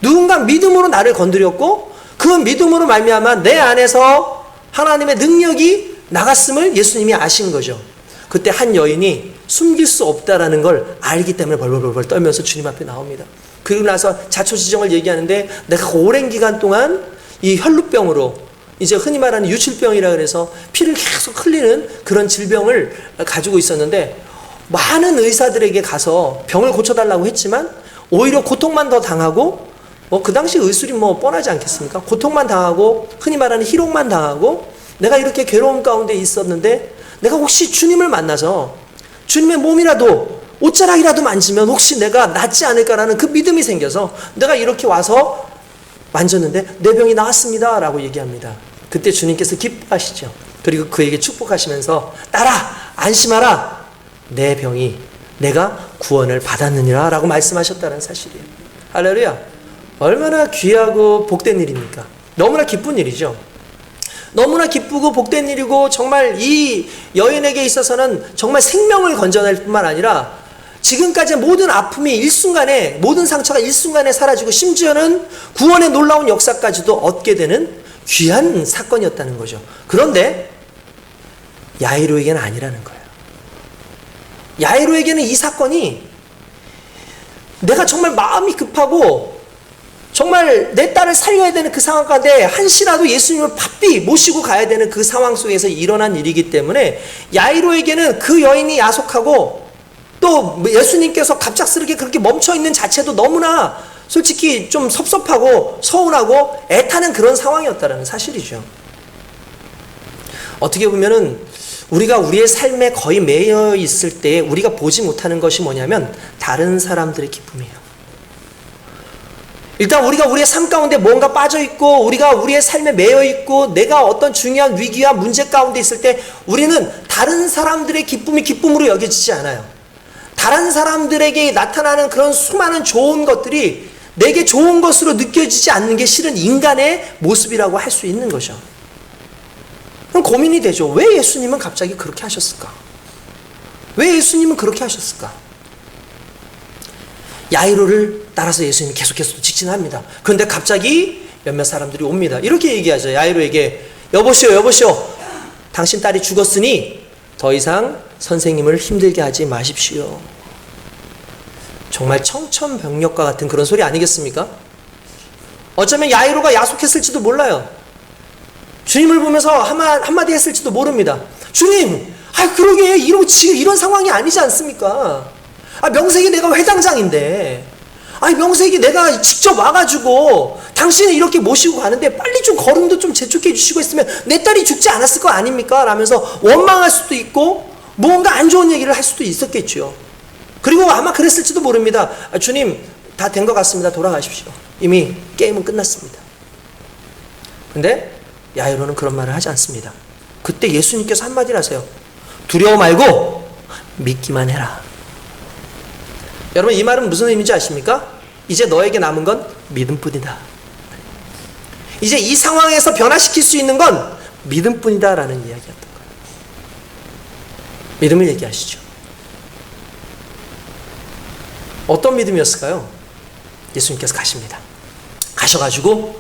누군가 믿음으로 나를 건드렸고 그 믿음으로 말미암아 내 안에서 하나님의 능력이 나갔음을 예수님이 아신 거죠. 그때 한 여인이 숨길 수 없다라는 걸 알기 때문에 벌벌벌 떨면서 주님 앞에 나옵니다. 그리고 나서 자초지정을 얘기하는데 내가 오랜 기간 동안 이 혈루병으로 이제 흔히 말하는 유출병이라 그래서 피를 계속 흘리는 그런 질병을 가지고 있었는데 많은 의사들에게 가서 병을 고쳐달라고 했지만 오히려 고통만 더 당하고 그 당시 의술이 뻔하지 않겠습니까? 고통만 당하고 흔히 말하는 희롱만 당하고 내가 이렇게 괴로움 가운데 있었는데 내가 혹시 주님을 만나서 주님의 몸이라도 옷자락이라도 만지면 혹시 내가 낫지 않을까라는 그 믿음이 생겨서 내가 이렇게 와서 만졌는데 내 병이 나았습니다 라고 얘기합니다. 그때 주님께서 기뻐하시죠. 그리고 그에게 축복하시면서 따라 안심하라 내 병이 내가 구원을 받았느니라 라고 말씀하셨다는 사실이에요. 할렐루야. 얼마나 귀하고 복된 일입니까? 너무나 기쁜 일이죠. 너무나 기쁘고 복된 일이고 정말 이 여인에게 있어서는 정말 생명을 건져낼 뿐만 아니라 지금까지 모든 아픔이 일순간에 모든 상처가 일순간에 사라지고 심지어는 구원의 놀라운 역사까지도 얻게 되는 귀한 사건이었다는 거죠. 그런데 야이로에게는 아니라는 거예요. 야이로에게는 이 사건이 내가 정말 마음이 급하고 정말 내 딸을 살려야 되는 그 상황 가운데 한시라도 예수님을 바삐 모시고 가야 되는 그 상황 속에서 일어난 일이기 때문에 야이로에게는 그 여인이 야속하고 또 예수님께서 갑작스럽게 그렇게 멈춰있는 자체도 너무나 솔직히 좀 섭섭하고 서운하고 애타는 그런 상황이었다는 사실이죠. 어떻게 보면은 우리가 우리의 삶에 거의 매여 있을 때 우리가 보지 못하는 것이 뭐냐면 다른 사람들의 기쁨이에요. 일단 우리가 우리의 삶 가운데 뭔가 빠져있고 우리가 우리의 삶에 매여있고 내가 어떤 중요한 위기와 문제 가운데 있을 때 우리는 다른 사람들의 기쁨이 기쁨으로 여겨지지 않아요. 다른 사람들에게 나타나는 그런 수많은 좋은 것들이 내게 좋은 것으로 느껴지지 않는 게 실은 인간의 모습이라고 할 수 있는 거죠. 그럼 고민이 되죠. 왜 예수님은 갑자기 그렇게 하셨을까? 왜 예수님은 그렇게 하셨을까? 야이로를 따라서 예수님이 계속해서 직진합니다. 그런데 갑자기 몇몇 사람들이 옵니다. 이렇게 얘기하죠. 야이로에게 여보시오 당신 딸이 죽었으니 더 이상 선생님을 힘들게 하지 마십시오. 정말 청천벽력과 같은 그런 소리 아니겠습니까? 어쩌면 야이로가 야속했을지도 몰라요. 주님을 보면서 한마디 했을지도 모릅니다. 주님, 그러게 지금 이런 상황이 아니지 않습니까? 명색이 내가 회장장인데 명색이 내가 직접 와가지고 당신을 이렇게 모시고 가는데 빨리 좀 걸음도 좀 재촉해 주시고 있으면 내 딸이 죽지 않았을 거 아닙니까? 라면서 원망할 수도 있고 무언가 안 좋은 얘기를 할 수도 있었겠죠. 그리고 아마 그랬을지도 모릅니다. 주님, 다 된 것 같습니다. 돌아가십시오. 이미 게임은 끝났습니다. 근데 야이로는 그런 말을 하지 않습니다. 그때 예수님께서 한마디를 하세요. 두려워 말고 믿기만 해라. 여러분, 이 말은 무슨 의미인지 아십니까? 이제 너에게 남은 건 믿음뿐이다. 이제 이 상황에서 변화시킬 수 있는 건 믿음뿐이다 라는 이야기였던 거예요. 믿음을 얘기하시죠. 어떤 믿음이었을까요? 예수님께서 가십니다. 가셔가지고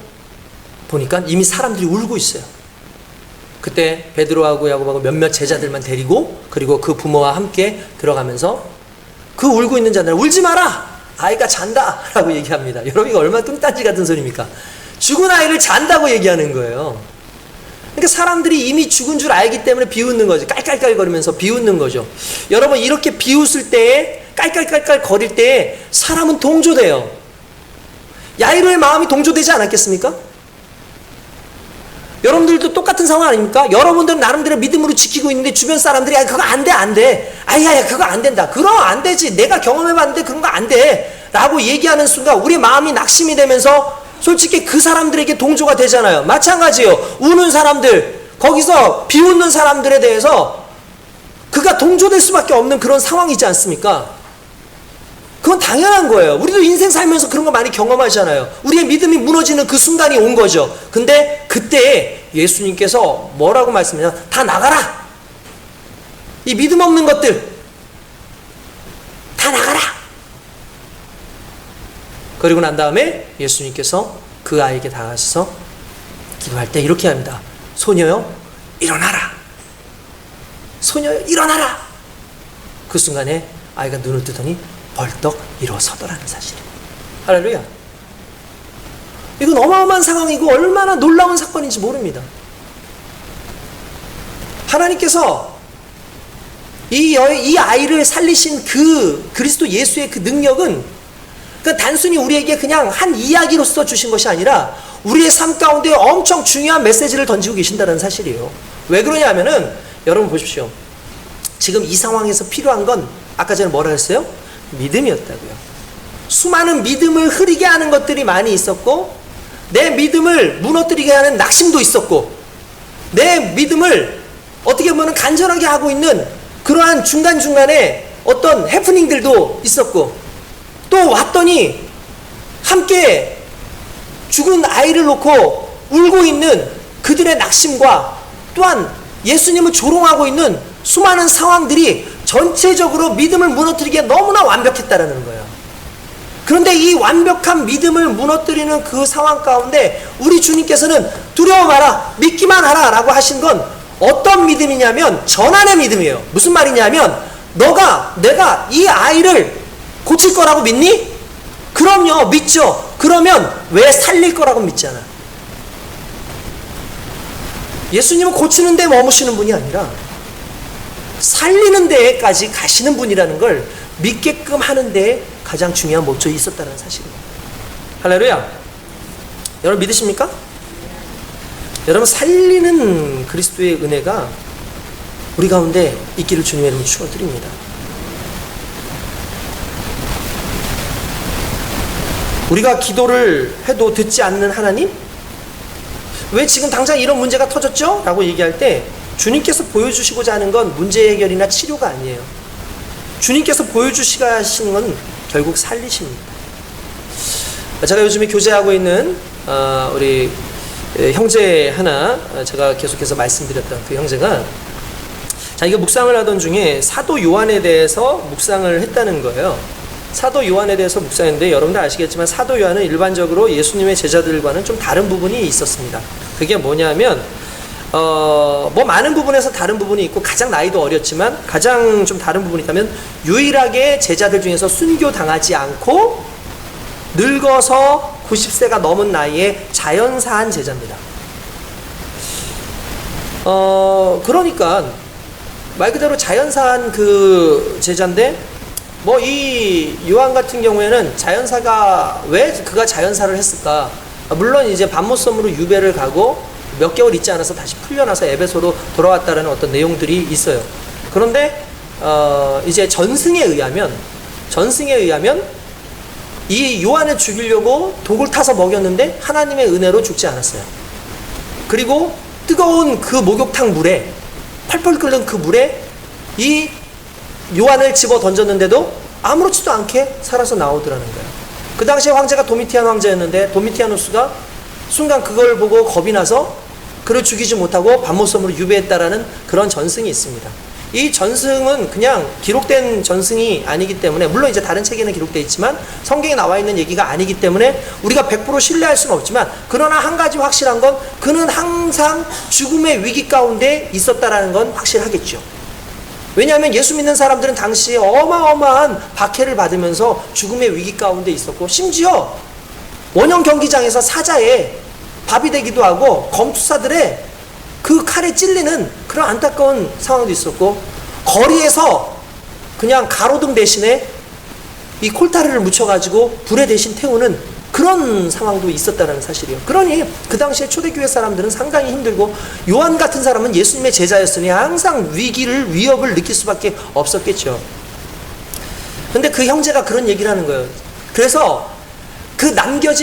보니까 이미 사람들이 울고 있어요. 그때 베드로하고 야고보하고 몇몇 제자들만 데리고, 그리고 그 부모와 함께 들어가면서 그 울고 있는 자들, 울지 마라! 아이가 잔다! 라고 얘기합니다. 여러분, 이거 얼마나 뚱딴지 같은 소리입니까? 죽은 아이를 잔다고 얘기하는 거예요. 그러니까 사람들이 이미 죽은 줄 알기 때문에 비웃는 거죠. 깔깔깔거리면서 비웃는 거죠. 여러분, 이렇게 비웃을 때에, 깔깔깔깔 거릴 때에 사람은 동조돼요. 야이로의 마음이 동조되지 않았겠습니까? 여러분들도 똑같은 상황 아닙니까? 여러분들은 나름대로 믿음으로 지키고 있는데 주변 사람들이 그거 안 돼, 안 돼. 아야, 그거 안 된다. 그럼 안 되지. 내가 경험해봤는데 그런 거 안 돼. 라고 얘기하는 순간 우리 마음이 낙심이 되면서 솔직히 그 사람들에게 동조가 되잖아요. 마찬가지예요. 우는 사람들, 거기서 비웃는 사람들에 대해서 그가 동조될 수밖에 없는 그런 상황이지 않습니까? 그건 당연한 거예요. 우리도 인생 살면서 그런 거 많이 경험하잖아요. 우리의 믿음이 무너지는 그 순간이 온 거죠. 근데 그때 예수님께서 뭐라고 말씀하셨냐면 다 나가라. 이 믿음 없는 것들 다 나가라. 그리고 난 다음에 예수님께서 그 아이에게 다가가셔서 기도할 때 이렇게 합니다. 소녀여 일어나라. 소녀여 일어나라. 그 순간에 아이가 눈을 뜨더니 벌떡 일어서더라는 사실이에요. 할렐루야. 이건 어마어마한 상황이고 얼마나 놀라운 사건인지 모릅니다. 하나님께서 이 아이를 살리신 그 그리스도 예수의 그 능력은 단순히 우리에게 그냥 한 이야기로서 주신 것이 아니라 우리의 삶 가운데 엄청 중요한 메시지를 던지고 계신다는 사실이에요. 왜 그러냐면은 여러분 보십시오. 지금 이 상황에서 필요한 건 아까 전에 뭐라 했어요? 믿음이었다고요. 수많은 믿음을 흐리게 하는 것들이 많이 있었고, 내 믿음을 무너뜨리게 하는 낙심도 있었고, 내 믿음을 어떻게 보면 간절하게 하고 있는 그러한 중간중간에 어떤 해프닝들도 있었고, 또 왔더니 함께 죽은 아이를 놓고 울고 있는 그들의 낙심과 또한 예수님을 조롱하고 있는 수많은 상황들이 전체적으로 믿음을 무너뜨리기에 너무나 완벽했다라는 거예요. 그런데 이 완벽한 믿음을 무너뜨리는 그 상황 가운데 우리 주님께서는 두려워 마라, 믿기만 하라 라고 하신 건 어떤 믿음이냐면 전환의 믿음이에요. 무슨 말이냐면 내가 이 아이를 고칠 거라고 믿니? 그럼요, 믿죠. 그러면 왜 살릴 거라고 믿잖아. 예수님은 고치는 데 머무시는 분이 아니라 살리는 데까지 가시는 분이라는 걸 믿게끔 하는 데 가장 중요한 목적이 있었다는 사실입니다. 할렐루야. 여러분 믿으십니까? 여러분 살리는 그리스도의 은혜가 우리 가운데 있기를 주님의 이름으로 축원드립니다. 우리가 기도를 해도 듣지 않는 하나님? 왜 지금 당장 이런 문제가 터졌죠? 라고 얘기할 때 주님께서 보여주시고자 하는 건 문제 해결이나 치료가 아니에요. 주님께서 보여주시고자 하시는 건 결국 살리십니다. 제가 요즘에 교제하고 있는 우리 형제 하나, 제가 계속해서 말씀드렸던 그 형제가 자기가 묵상을 하던 중에 사도 요한에 대해서 묵상을 했다는 거예요. 사도 요한에 대해서 묵상했는데 여러분들 아시겠지만 사도 요한은 일반적으로 예수님의 제자들과는 좀 다른 부분이 있었습니다. 그게 뭐냐면 뭐 많은 부분에서 다른 부분이 있고 가장 나이도 어렸지만 가장 좀 다른 부분이 있다면 유일하게 제자들 중에서 순교당하지 않고 늙어서 90세가 넘은 나이에 자연사한 제자입니다. 그러니까 말 그대로 자연사한 그 제자인데 뭐 이 요한 같은 경우에는 자연사가 왜 그가 자연사를 했을까? 물론 이제 밤모섬으로 유배를 가고 몇 개월 있지 않아서 다시 풀려나서 에베소로 돌아왔다는 어떤 내용들이 있어요. 그런데 이제 전승에 의하면 전승에 의하면 이 요한을 죽이려고 독을 타서 먹였는데 하나님의 은혜로 죽지 않았어요. 그리고 뜨거운 그 목욕탕 물에, 펄펄 끓는 그 물에 이 요한을 집어 던졌는데도 아무렇지도 않게 살아서 나오더라는 거예요. 그 당시에 황제가 도미티안 황제였는데 도미티아누스가 순간 그걸 보고 겁이 나서 그를 죽이지 못하고 밤모섬으로 유배했다라는 그런 전승이 있습니다. 이 전승은 그냥 기록된 전승이 아니기 때문에, 물론 이제 다른 책에는 기록되어 있지만 성경에 나와 있는 얘기가 아니기 때문에 우리가 100% 신뢰할 수는 없지만, 그러나 한 가지 확실한 건 그는 항상 죽음의 위기 가운데 있었다라는 건 확실하겠죠. 왜냐하면 예수 믿는 사람들은 당시에 어마어마한 박해를 받으면서 죽음의 위기 가운데 있었고, 심지어 원형 경기장에서 사자에 밥이 되기도 하고 검투사들의 그 칼에 찔리는 그런 안타까운 상황도 있었고, 거리에서 그냥 가로등 대신에 이 콜타르를 묻혀가지고 불에 대신 태우는 그런 상황도 있었다는 사실이에요. 그러니 그 당시에 초대교회 사람들은 상당히 힘들고, 요한 같은 사람은 예수님의 제자였으니 항상 위협을 느낄 수밖에 없었겠죠. 근데 그 형제가 그런 얘기를 하는 거예요. 그래서 그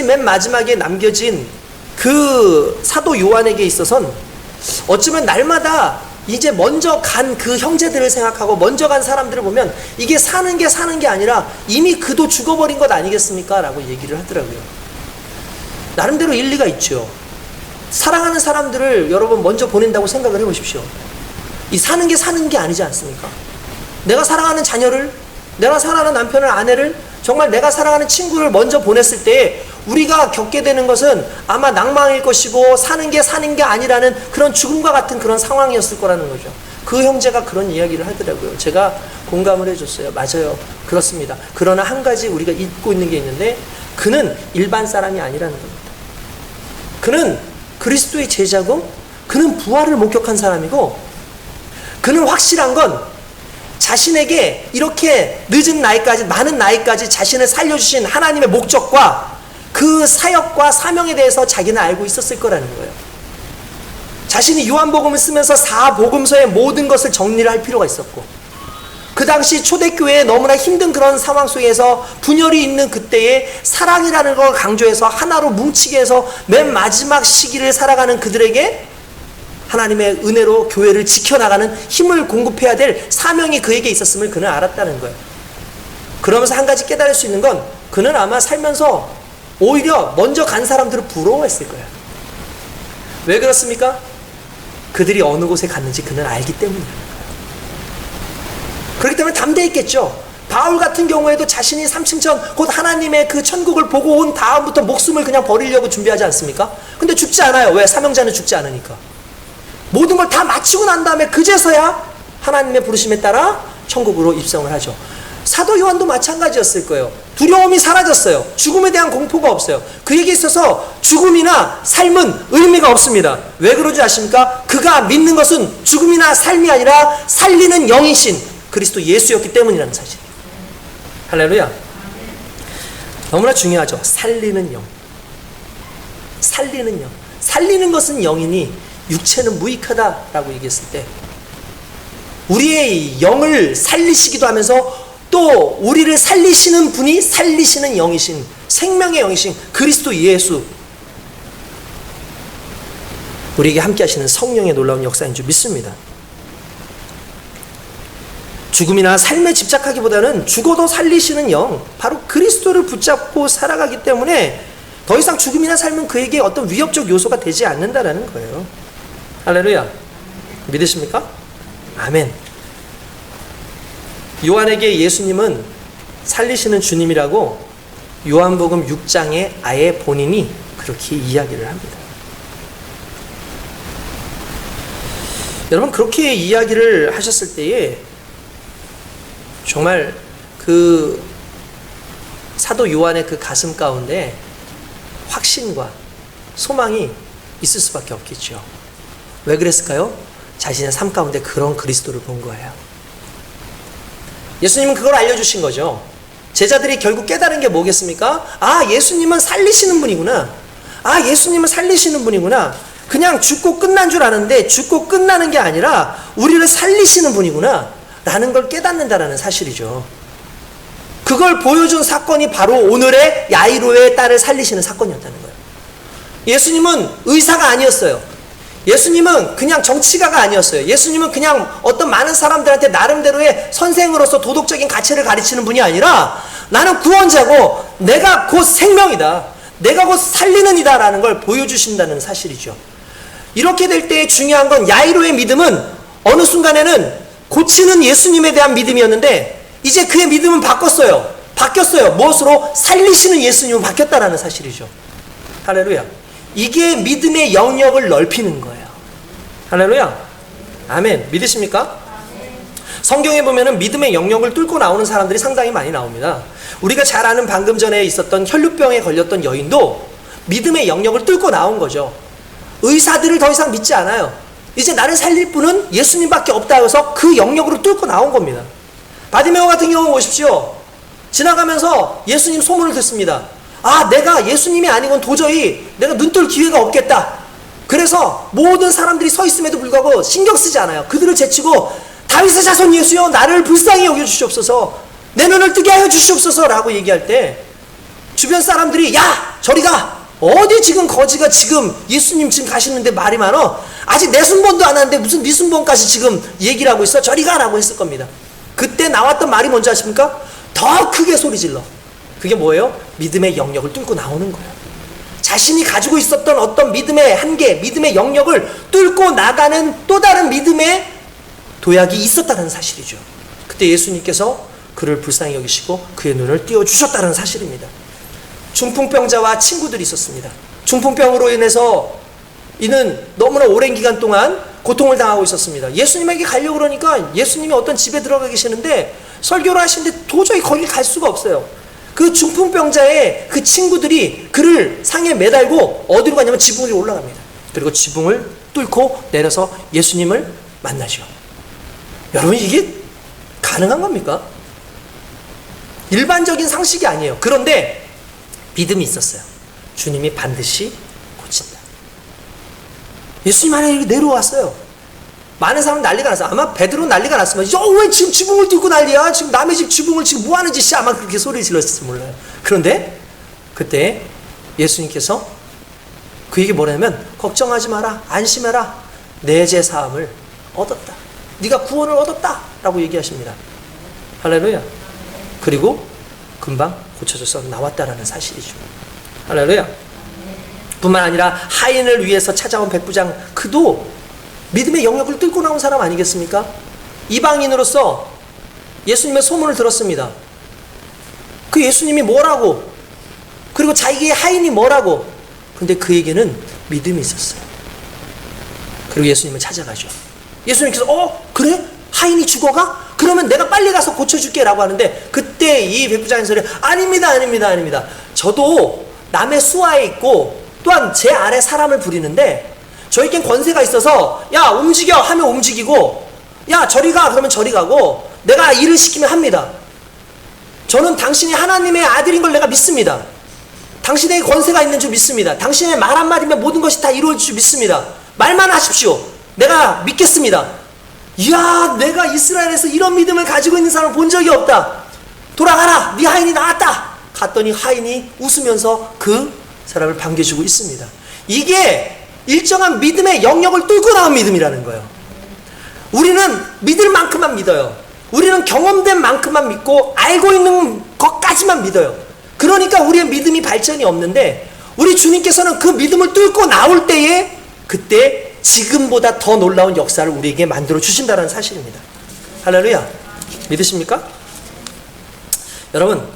맨 마지막에 남겨진 그 사도 요한에게 있어서는 어쩌면 날마다 이제 먼저 간 그 형제들을 생각하고 먼저 간 사람들을 보면 이게 사는 게 아니라 이미 그도 죽어버린 것 아니겠습니까? 라고 얘기를 하더라고요. 나름대로 일리가 있죠. 사랑하는 사람들을 여러분 먼저 보낸다고 생각을 해보십시오. 이 사는 게 아니지 않습니까? 내가 사랑하는 자녀를, 내가 사랑하는 남편을, 아내를, 정말 내가 사랑하는 친구를 먼저 보냈을 때 우리가 겪게 되는 것은 아마 낭망일 것이고 사는 게 아니라는 그런 죽음과 같은 그런 상황이었을 거라는 거죠. 그 형제가 그런 이야기를 하더라고요. 제가 공감을 해줬어요. 맞아요. 그렇습니다. 그러나 한 가지 우리가 잊고 있는 게 있는데, 그는 일반 사람이 아니라는 겁니다. 그는 그리스도의 제자고, 그는 부활을 목격한 사람이고, 그는 확실한 건 자신에게 이렇게 늦은 나이까지, 많은 나이까지 자신을 살려주신 하나님의 목적과 그 사역과 사명에 대해서 자기는 알고 있었을 거라는 거예요. 자신이 요한복음을 쓰면서 4복음서의 모든 것을 정리를 할 필요가 있었고, 그 당시 초대교회에 너무나 힘든 그런 상황 속에서 분열이 있는 그때에 사랑이라는 걸 강조해서 하나로 뭉치게 해서 맨 마지막 시기를 살아가는 그들에게 하나님의 은혜로 교회를 지켜나가는 힘을 공급해야 될 사명이 그에게 있었음을 그는 알았다는 거예요. 그러면서 한 가지 깨달을 수 있는 건, 그는 아마 살면서 오히려 먼저 간 사람들을 부러워했을 거예요. 왜 그렇습니까? 그들이 어느 곳에 갔는지 그는 알기 때문이에요. 그렇기 때문에 담대했겠죠. 바울 같은 경우에도 자신이 3층천 곧 하나님의 그 천국을 보고 온 다음부터 목숨을 그냥 버리려고 준비하지 않습니까? 근데 죽지 않아요. 왜? 사명자는 죽지 않으니까. 모든 걸 다 마치고 난 다음에 그제서야 하나님의 부르심에 따라 천국으로 입성을 하죠. 사도 요한도 마찬가지였을 거예요. 두려움이 사라졌어요. 죽음에 대한 공포가 없어요. 그에게 있어서 죽음이나 삶은 의미가 없습니다. 왜 그러지 아십니까? 그가 믿는 것은 죽음이나 삶이 아니라 살리는 영이신 그리스도 예수였기 때문이라는 사실. 할렐루야. 너무나 중요하죠. 살리는 영. 살리는 영. 살리는 것은 영이니 육체는 무익하다라고 얘기했을 때, 우리의 영을 살리시기도 하면서 또 우리를 살리시는 분이 살리시는 영이신, 생명의 영이신 그리스도 예수, 우리에게 함께 하시는 성령의 놀라운 역사인 줄 믿습니다. 죽음이나 삶에 집착하기보다는 죽어도 살리시는 영, 바로 그리스도를 붙잡고 살아가기 때문에 더 이상 죽음이나 삶은 그에게 어떤 위협적 요소가 되지 않는다라는 거예요. 할렐루야. 믿으십니까? 아멘. 요한에게 예수님은 살리시는 주님이라고 요한복음 6장에 아예 본인이 그렇게 이야기를 합니다. 여러분, 그렇게 이야기를 하셨을 때에 정말 그 사도 요한의 그 가슴 가운데 확신과 소망이 있을 수밖에 없겠죠. 왜 그랬을까요? 자신의 삶 가운데 그런 그리스도를 본 거예요. 예수님은 그걸 알려주신 거죠. 제자들이 결국 깨달은 게 뭐겠습니까? 아, 예수님은 살리시는 분이구나. 아, 예수님은 살리시는 분이구나. 그냥 죽고 끝난 줄 아는데 죽고 끝나는 게 아니라 우리를 살리시는 분이구나 라는 걸 깨닫는다라는 사실이죠. 그걸 보여준 사건이 바로 오늘의 야이로의 딸을 살리시는 사건이었다는 거예요. 예수님은 의사가 아니었어요. 예수님은 그냥 정치가가 아니었어요. 예수님은 그냥 어떤 많은 사람들한테 나름대로의 선생으로서 도덕적인 가치를 가르치는 분이 아니라 나는 구원자고 내가 곧 생명이다. 내가 곧 살리는 이다 라는 걸 보여주신다는 사실이죠. 이렇게 될 때 중요한 건 야이로의 믿음은 어느 순간에는 고치는 예수님에 대한 믿음이었는데 이제 그의 믿음은 바뀌었어요. 무엇으로? 살리시는 예수님은 바뀌었다라는 사실이죠. 할렐루야. 이게 믿음의 영역을 넓히는 거예요. 할렐루야. 아멘. 믿으십니까? 성경에 보면은 믿음의 영역을 뚫고 나오는 사람들이 상당히 많이 나옵니다. 우리가 잘 아는 방금 전에 있었던 혈루병에 걸렸던 여인도 믿음의 영역을 뚫고 나온 거죠. 의사들을 더 이상 믿지 않아요. 이제 나를 살릴 분은 예수님밖에 없다 해서 그 영역으로 뚫고 나온 겁니다. 바디메오 같은 경우 보십시오. 지나가면서 예수님 소문을 듣습니다. 아, 내가 예수님이 아니곤 도저히 내가 눈뜰 기회가 없겠다. 그래서 모든 사람들이 서 있음에도 불구하고 신경 쓰지 않아요. 그들을 제치고 다윗의 자손 예수여 나를 불쌍히 여겨주시옵소서, 내 눈을 뜨게 하여 주시옵소서 라고 얘기할 때 주변 사람들이 야 저리 가, 어디 지금 거지가 지금 예수님 지금 가시는데 말이 많어, 아직 내 순번도 안 하는데 무슨 네 순번까지 지금 얘기를 하고 있어, 저리 가 라고 했을 겁니다. 그때 나왔던 말이 뭔지 아십니까? 더 크게 소리 질러. 그게 뭐예요? 믿음의 영역을 뚫고 나오는 거예요. 자신이 가지고 있었던 어떤 믿음의 한계, 믿음의 영역을 뚫고 나가는 또 다른 믿음의 도약이 있었다는 사실이죠. 그때 예수님께서 그를 불쌍히 여기시고 그의 눈을 띄워주셨다는 사실입니다. 중풍병자와 친구들이 있었습니다. 중풍병으로 인해서 이는 너무나 오랜 기간 동안 고통을 당하고 있었습니다. 예수님에게 가려고 그러니까 예수님이 어떤 집에 들어가 계시는데 설교를 하시는데 도저히 거기 갈 수가 없어요. 그 중풍병자의 그 친구들이 그를 상에 매달고 어디로 가냐면 지붕 위로 올라갑니다. 그리고 지붕을 뚫고 내려서 예수님을 만나죠. 여러분, 이게 가능한 겁니까? 일반적인 상식이 아니에요. 그런데 믿음이 있었어요. 주님이 반드시 고친다. 예수님 안에 내려왔어요. 많은 사람 난리가 났어요. 아마 베드로 난리가 났습니다. 왜 지금 지붕을 뚫고 난리야? 지금 남의 집 지붕을 지금 뭐 하는 짓이야? 아마 그렇게 소리 질렀을지 몰라요. 그런데 그때 예수님께서 그에게 뭐냐면 걱정하지 마라, 안심해라, 내 죄 사함을 얻었다, 네가 구원을 얻었다 라고 얘기하십니다. 할렐루야. 그리고 금방 고쳐져서 나왔다라는 사실이죠. 할렐루야. 뿐만 아니라 하인을 위해서 찾아온 백부장, 그도 믿음의 영역을 뚫고 나온 사람 아니겠습니까? 이방인으로서 예수님의 소문을 들었습니다. 그 예수님이 뭐라고, 그리고 자기의 하인이 뭐라고. 근데 그에게는 믿음이 있었어요. 그리고 예수님을 찾아가죠. 예수님께서 그래? 하인이 죽어가? 그러면 내가 빨리 가서 고쳐줄게 라고 하는데, 그때 이 백부장의 소리, 아닙니다. 저도 남의 수하에 있고 또한 제 아래 사람을 부리는데 저에겐 권세가 있어서 야 움직여 하면 움직이고, 야 저리 가 그러면 저리 가고, 내가 일을 시키면 합니다. 저는 당신이 하나님의 아들인 걸 내가 믿습니다. 당신에게 권세가 있는 줄 믿습니다. 당신의 말 한마디면 모든 것이 다 이루어질 줄 믿습니다. 말만 하십시오. 내가 믿겠습니다. 이야, 내가 이스라엘에서 이런 믿음을 가지고 있는 사람을 본 적이 없다. 돌아가라, 네 하인이 나왔다. 갔더니 하인이 웃으면서 그 사람을 반겨주고 있습니다. 이게 일정한 믿음의 영역을 뚫고 나온 믿음이라는 거예요. 우리는 믿을 만큼만 믿어요. 우리는 경험된 만큼만 믿고 알고 있는 것까지만 믿어요. 그러니까 우리의 믿음이 발전이 없는데, 우리 주님께서는 그 믿음을 뚫고 나올 때에 그때 지금보다 더 놀라운 역사를 우리에게 만들어 주신다는 사실입니다. 할렐루야. 믿으십니까? 여러분,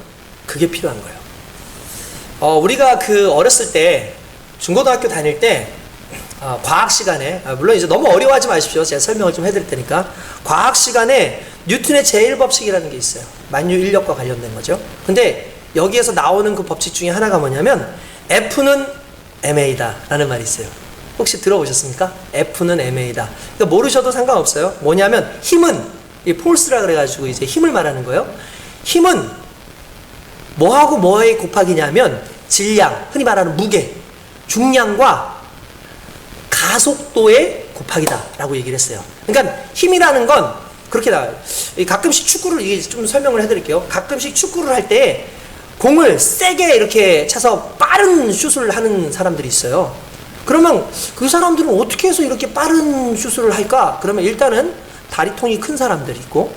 그게 필요한 거예요. 우리가 어렸을 때, 중고등학교 다닐 때 과학 시간에, 물론 이제 너무 어려워하지 마십시오. 제가 설명을 좀 해드릴 테니까. 과학 시간에 뉴턴의 제1법칙이라는 게 있어요. 만유 인력과 관련된 거죠. 근데 여기에서 나오는 그 법칙 중에 하나가 뭐냐면 F는 ma다 라는 말이 있어요. 혹시 들어보셨습니까? F는 ma다. 그러니까 모르셔도 상관없어요. 뭐냐면 힘은, 이 폴스라 그래가지고 이제 힘을 말하는 거예요. 힘은 뭐하고 뭐의 곱하기냐면 질량, 흔히 말하는 무게, 중량과 가속도의 곱하기다 라고 얘기를 했어요. 그러니까 힘이라는 건 그렇게 나와요. 가끔씩 축구를 이게 좀 설명을 해드릴게요. 가끔씩 축구를 할 때 공을 세게 이렇게 차서 빠른 슛을 하는 사람들이 있어요. 그러면 그 사람들은 어떻게 해서 이렇게 빠른 슛을 할까? 그러면 일단은 다리통이 큰 사람들이 있고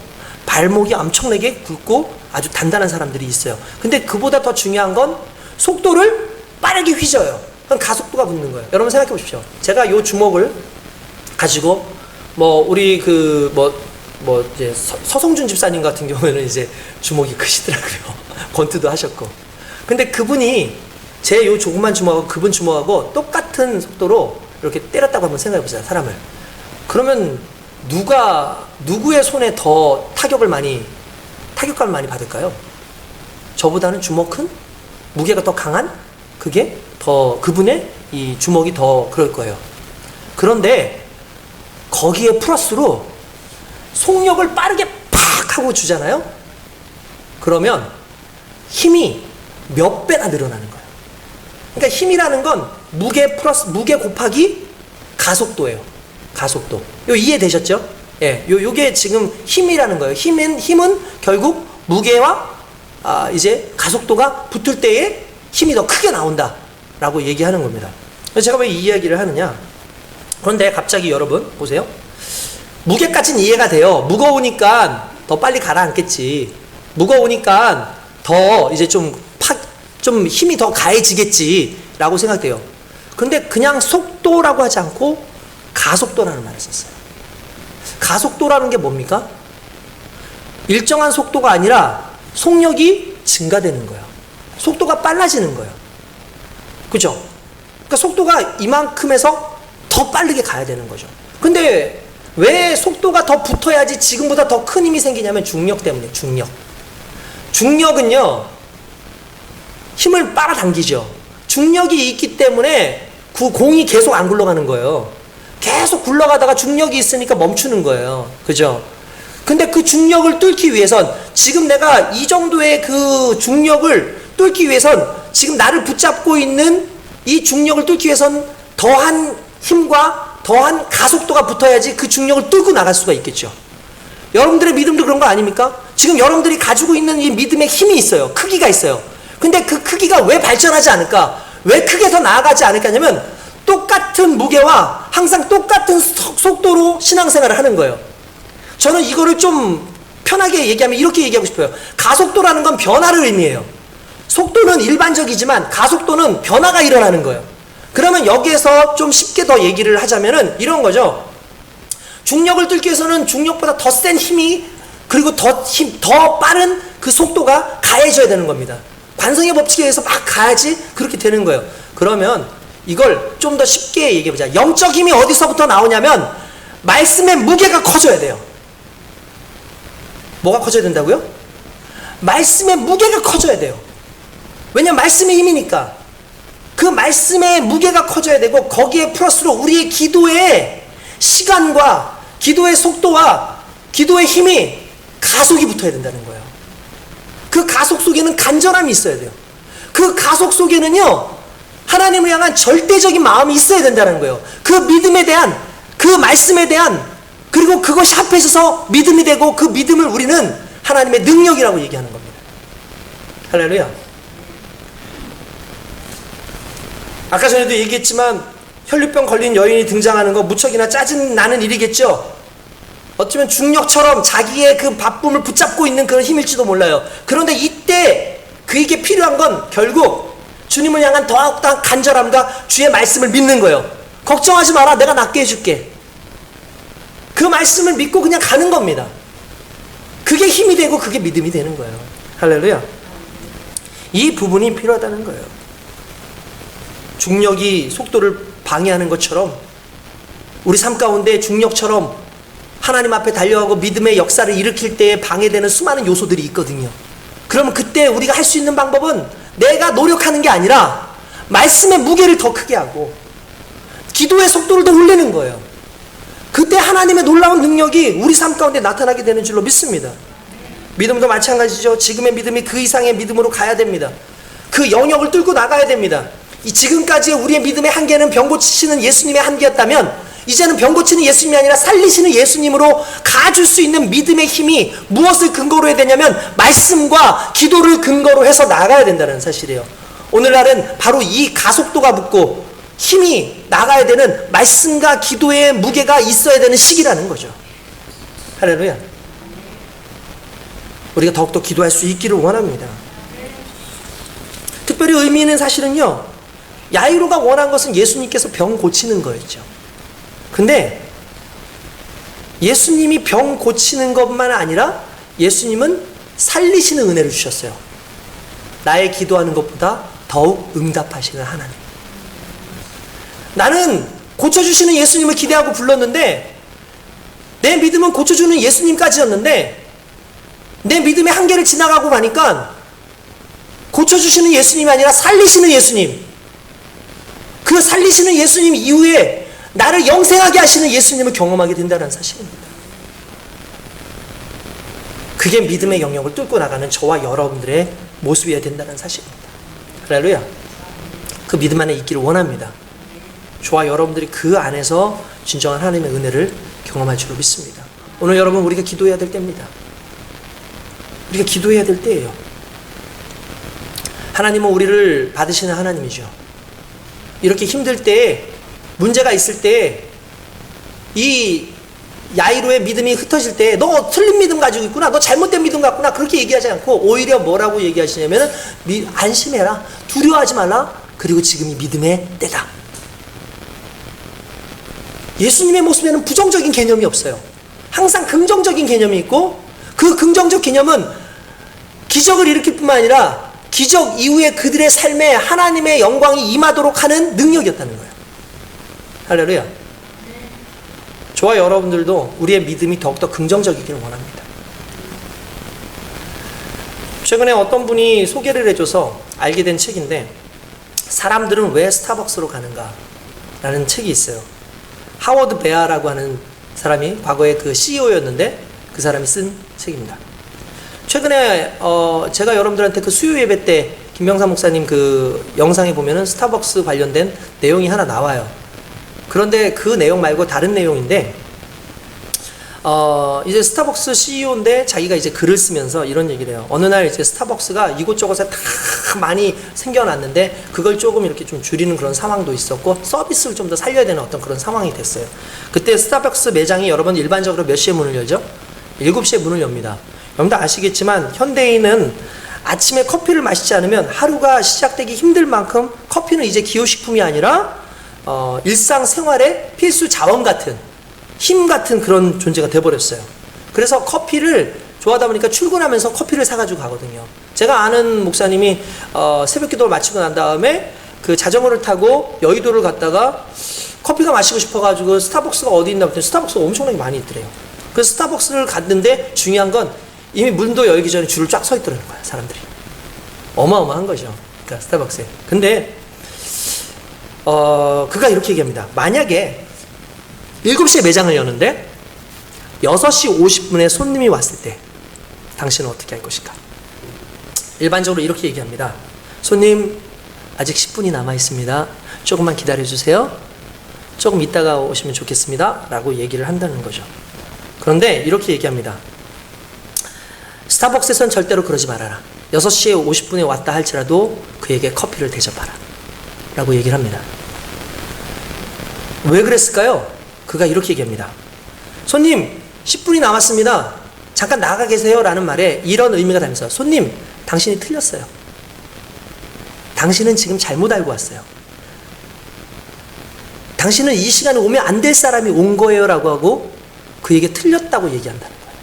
발목이 엄청나게 굵고 아주 단단한 사람들이 있어요. 근데 그보다 더 중요한 건 속도를 빠르게 휘저어요. 그럼 가속도가 붙는 거예요. 여러분 생각해 보십시오. 제가 요 주먹을 가지고 우리 이제 서성준 집사님 같은 경우에는 이제 주먹이 크시더라고요. 권투도 하셨고. 근데 그분이 제 요 조그만 주먹하고 그분 주먹하고 똑같은 속도로 이렇게 때렸다고 한번 생각해 보세요. 사람을. 그러면 누구의 손에 더 타격감을 많이 받을까요? 저보다는 주먹 큰? 무게가 더 강한? 그분의 이 주먹이 더 그럴 거예요. 그런데 거기에 플러스로 속력을 빠르게 팍 하고 주잖아요? 그러면 힘이 몇 배나 늘어나는 거예요. 그러니까 힘이라는 건 무게 곱하기 가속도예요. 가속도. 이해되셨죠? 예. 요게 지금 힘이라는 거예요. 힘은 결국 무게와 이제 가속도가 붙을 때에 힘이 더 크게 나온다라고 얘기하는 겁니다. 제가 왜 이 이야기를 하느냐? 그런데 갑자기 여러분 보세요. 무게까지는 이해가 돼요. 무거우니까 더 빨리 가라앉겠지. 무거우니까 더 이제 좀 힘이 더 가해지겠지라고 생각돼요. 근데 그냥 속도라고 하지 않고 가속도라는 말을 썼어요. 가속도라는 게 뭡니까? 일정한 속도가 아니라 속력이 증가되는 거예요. 속도가 빨라지는 거예요. 그죠? 그러니까 속도가 이만큼에서 더 빠르게 가야 되는 거죠. 근데 왜 속도가 더 붙어야지 지금보다 더 큰 힘이 생기냐면 중력 때문에. 중력은요 힘을 빨아당기죠. 중력이 있기 때문에 그 공이 계속 안 굴러가는 거예요. 계속 굴러가다가 중력이 있으니까 멈추는 거예요. 그죠? 근데 그 중력을 뚫기 위해선 지금 내가 이 정도의 그 중력을 뚫기 위해선 지금 나를 붙잡고 있는 이 중력을 뚫기 위해선 더한 힘과 더한 가속도가 붙어야지 그 중력을 뚫고 나갈 수가 있겠죠. 여러분들의 믿음도 그런 거 아닙니까? 지금 여러분들이 가지고 있는 이 믿음의 힘이 있어요. 크기가 있어요. 근데 그 크기가 왜 발전하지 않을까? 왜 크게 더 나아가지 않을까냐면 똑같은 무게와 항상 똑같은 속도로 신앙생활을 하는 거예요. 저는 이거를 좀 편하게 얘기하면 이렇게 얘기하고 싶어요. 가속도라는 건 변화를 의미해요. 속도는 일반적이지만 가속도는 변화가 일어나는 거예요. 그러면 여기에서 좀 쉽게 더 얘기를 하자면은 이런 거죠. 중력을 뚫기 위해서는 중력보다 더 센 힘이 그리고 더 빠른 그 속도가 가해져야 되는 겁니다. 관성의 법칙에 의해서 막 가야지 그렇게 되는 거예요. 그러면 이걸 좀 더 쉽게 얘기해보자. 영적 힘이 어디서부터 나오냐면 말씀의 무게가 커져야 돼요. 뭐가 커져야 된다고요? 말씀의 무게가 커져야 돼요. 왜냐면 말씀의 힘이니까. 그 말씀의 무게가 커져야 되고 거기에 플러스로 우리의 기도의 시간과 기도의 속도와 기도의 힘이 가속이 붙어야 된다는 거예요. 그 가속 속에는 간절함이 있어야 돼요. 그 가속 속에는요 하나님을 향한 절대적인 마음이 있어야 된다는 거예요. 그 믿음에 대한 그 말씀에 대한 그리고 그것이 합해져서 믿음이 되고 그 믿음을 우리는 하나님의 능력이라고 얘기하는 겁니다. 할렐루야. 아까 전에도 얘기했지만 혈류병 걸린 여인이 등장하는 거 무척이나 짜증나는 일이겠죠. 어쩌면 중력처럼 자기의 그 바쁨을 붙잡고 있는 그런 힘일지도 몰라요. 그런데 이때 그에게 필요한 건 결국 주님을 향한 더욱더 간절함과 주의 말씀을 믿는 거예요. 걱정하지 마라, 내가 낫게 해줄게. 그 말씀을 믿고 그냥 가는 겁니다. 그게 힘이 되고 그게 믿음이 되는 거예요. 할렐루야. 이 부분이 필요하다는 거예요. 중력이 속도를 방해하는 것처럼 우리 삶 가운데 중력처럼 하나님 앞에 달려가고 믿음의 역사를 일으킬 때에 방해되는 수많은 요소들이 있거든요. 그러면 그때 우리가 할 수 있는 방법은 내가 노력하는 게 아니라 말씀의 무게를 더 크게 하고 기도의 속도를 더 올리는 거예요. 그때 하나님의 놀라운 능력이 우리 삶 가운데 나타나게 되는 줄로 믿습니다. 믿음도 마찬가지죠. 지금의 믿음이 그 이상의 믿음으로 가야 됩니다. 그 영역을 뚫고 나가야 됩니다. 이 지금까지의 우리의 믿음의 한계는 병 고치시는 예수님의 한계였다면 이제는 병 고치는 예수님이 아니라 살리시는 예수님으로 가줄 수 있는 믿음의 힘이 무엇을 근거로 해야 되냐면 말씀과 기도를 근거로 해서 나가야 된다는 사실이에요. 오늘날은 바로 이 가속도가 붙고 힘이 나가야 되는 말씀과 기도의 무게가 있어야 되는 시기라는 거죠. 할렐루야. 우리가 더욱더 기도할 수 있기를 원합니다. 특별히 의미 있는 사실은요, 야이로가 원한 것은 예수님께서 병 고치는 거였죠. 근데 예수님이 병 고치는 것만 아니라 예수님은 살리시는 은혜를 주셨어요. 나의 기도하는 것보다 더욱 응답하시는 하나님. 나는 고쳐주시는 예수님을 기대하고 불렀는데 내 믿음은 고쳐주는 예수님까지였는데 내 믿음의 한계를 지나가고 가니까 고쳐주시는 예수님이 아니라 살리시는 예수님, 그 살리시는 예수님 이후에 나를 영생하게 하시는 예수님을 경험하게 된다는 사실입니다. 그게 믿음의 영역을 뚫고 나가는 저와 여러분들의 모습이어야 된다는 사실입니다. 할렐루야. 그 믿음 안에 있기를 원합니다. 저와 여러분들이 그 안에서 진정한 하나님의 은혜를 경험할 줄로 믿습니다. 오늘 여러분, 우리가 기도해야 될 때입니다. 우리가 기도해야 될 때예요. 하나님은 우리를 받으시는 하나님이죠. 이렇게 힘들 때, 문제가 있을 때, 이 야이로의 믿음이 흩어질 때, 너 틀린 믿음 가지고 있구나, 너 잘못된 믿음 갖구나, 그렇게 얘기하지 않고 오히려 뭐라고 얘기하시냐면 안심해라, 두려워하지 말라, 그리고 지금이 믿음의 때다. 예수님의 모습에는 부정적인 개념이 없어요. 항상 긍정적인 개념이 있고, 그 긍정적 개념은 기적을 일으킬 뿐만 아니라 기적 이후에 그들의 삶에 하나님의 영광이 임하도록 하는 능력이었다는 거예요. 할렐루야. 저와 여러분들도 우리의 믿음이 더욱더 긍정적이기를 원합니다. 최근에 어떤 분이 소개를 해줘서 알게 된 책인데, 사람들은 왜 스타벅스로 가는가 라는 책이 있어요. 하워드 베아라고 하는 사람이 과거에 그 CEO였는데 그 사람이 쓴 책입니다. 최근에 제가 여러분들한테 그 수요 예배 때 김명삼 목사님 그 영상에 보면은 스타벅스 관련된 내용이 하나 나와요. 그런데 그 내용 말고 다른 내용인데, 이제 스타벅스 CEO인데 자기가 이제 글을 쓰면서 이런 얘기를 해요. 어느 날 이제 스타벅스가 이곳저곳에 다 많이 생겨났는데 그걸 조금 이렇게 좀 줄이는 그런 상황도 있었고, 서비스를 좀 더 살려야 되는 어떤 그런 상황이 됐어요. 그때 스타벅스 매장이 여러분 일반적으로 몇 시에 문을 열죠? 7시에 문을 엽니다. 여러분도 아시겠지만 현대인은 아침에 커피를 마시지 않으면 하루가 시작되기 힘들 만큼 커피는 이제 기호식품이 아니라 일상생활의 필수 자원 같은, 힘 같은 그런 존재가 돼버렸어요. 그래서 커피를 좋아하다 보니까 출근하면서 커피를 사가지고 가거든요. 제가 아는 목사님이 새벽 기도를 마치고 난 다음에 그 자전거를 타고 여의도를 갔다가 커피가 마시고 싶어가지고 스타벅스가 어디 있나 봤더니 스타벅스가 엄청나게 많이 있더래요. 그래서 스타벅스를 갔는데 중요한 건 이미 문도 열기 전에 줄을 쫙 서 있더라는 거야, 사람들이. 어마어마한 거죠. 그러니까 스타벅스에. 근데 그가 이렇게 얘기합니다. 만약에 7시에 매장을 여는데 6시 50분에 손님이 왔을 때 당신은 어떻게 할 것인가? 일반적으로 이렇게 얘기합니다. 손님, 아직 10분이 남아 있습니다. 조금만 기다려 주세요. 조금 이따가 오시면 좋겠습니다. 라고 얘기를 한다는 거죠. 그런데 이렇게 얘기합니다. 스타벅스에선 절대로 그러지 말아라. 6시에 50분에 왔다 할지라도 그에게 커피를 대접하라. 라고 얘기를 합니다. 왜 그랬을까요? 그가 이렇게 얘기합니다. 손님, 10분이 남았습니다. 잠깐 나가 계세요. 라는 말에 이런 의미가 담겨서, 손님, 당신이 틀렸어요. 당신은 지금 잘못 알고 왔어요. 당신은 이 시간에 오면 안 될 사람이 온 거예요. 라고 하고 그에게 틀렸다고 얘기한다는 거예요.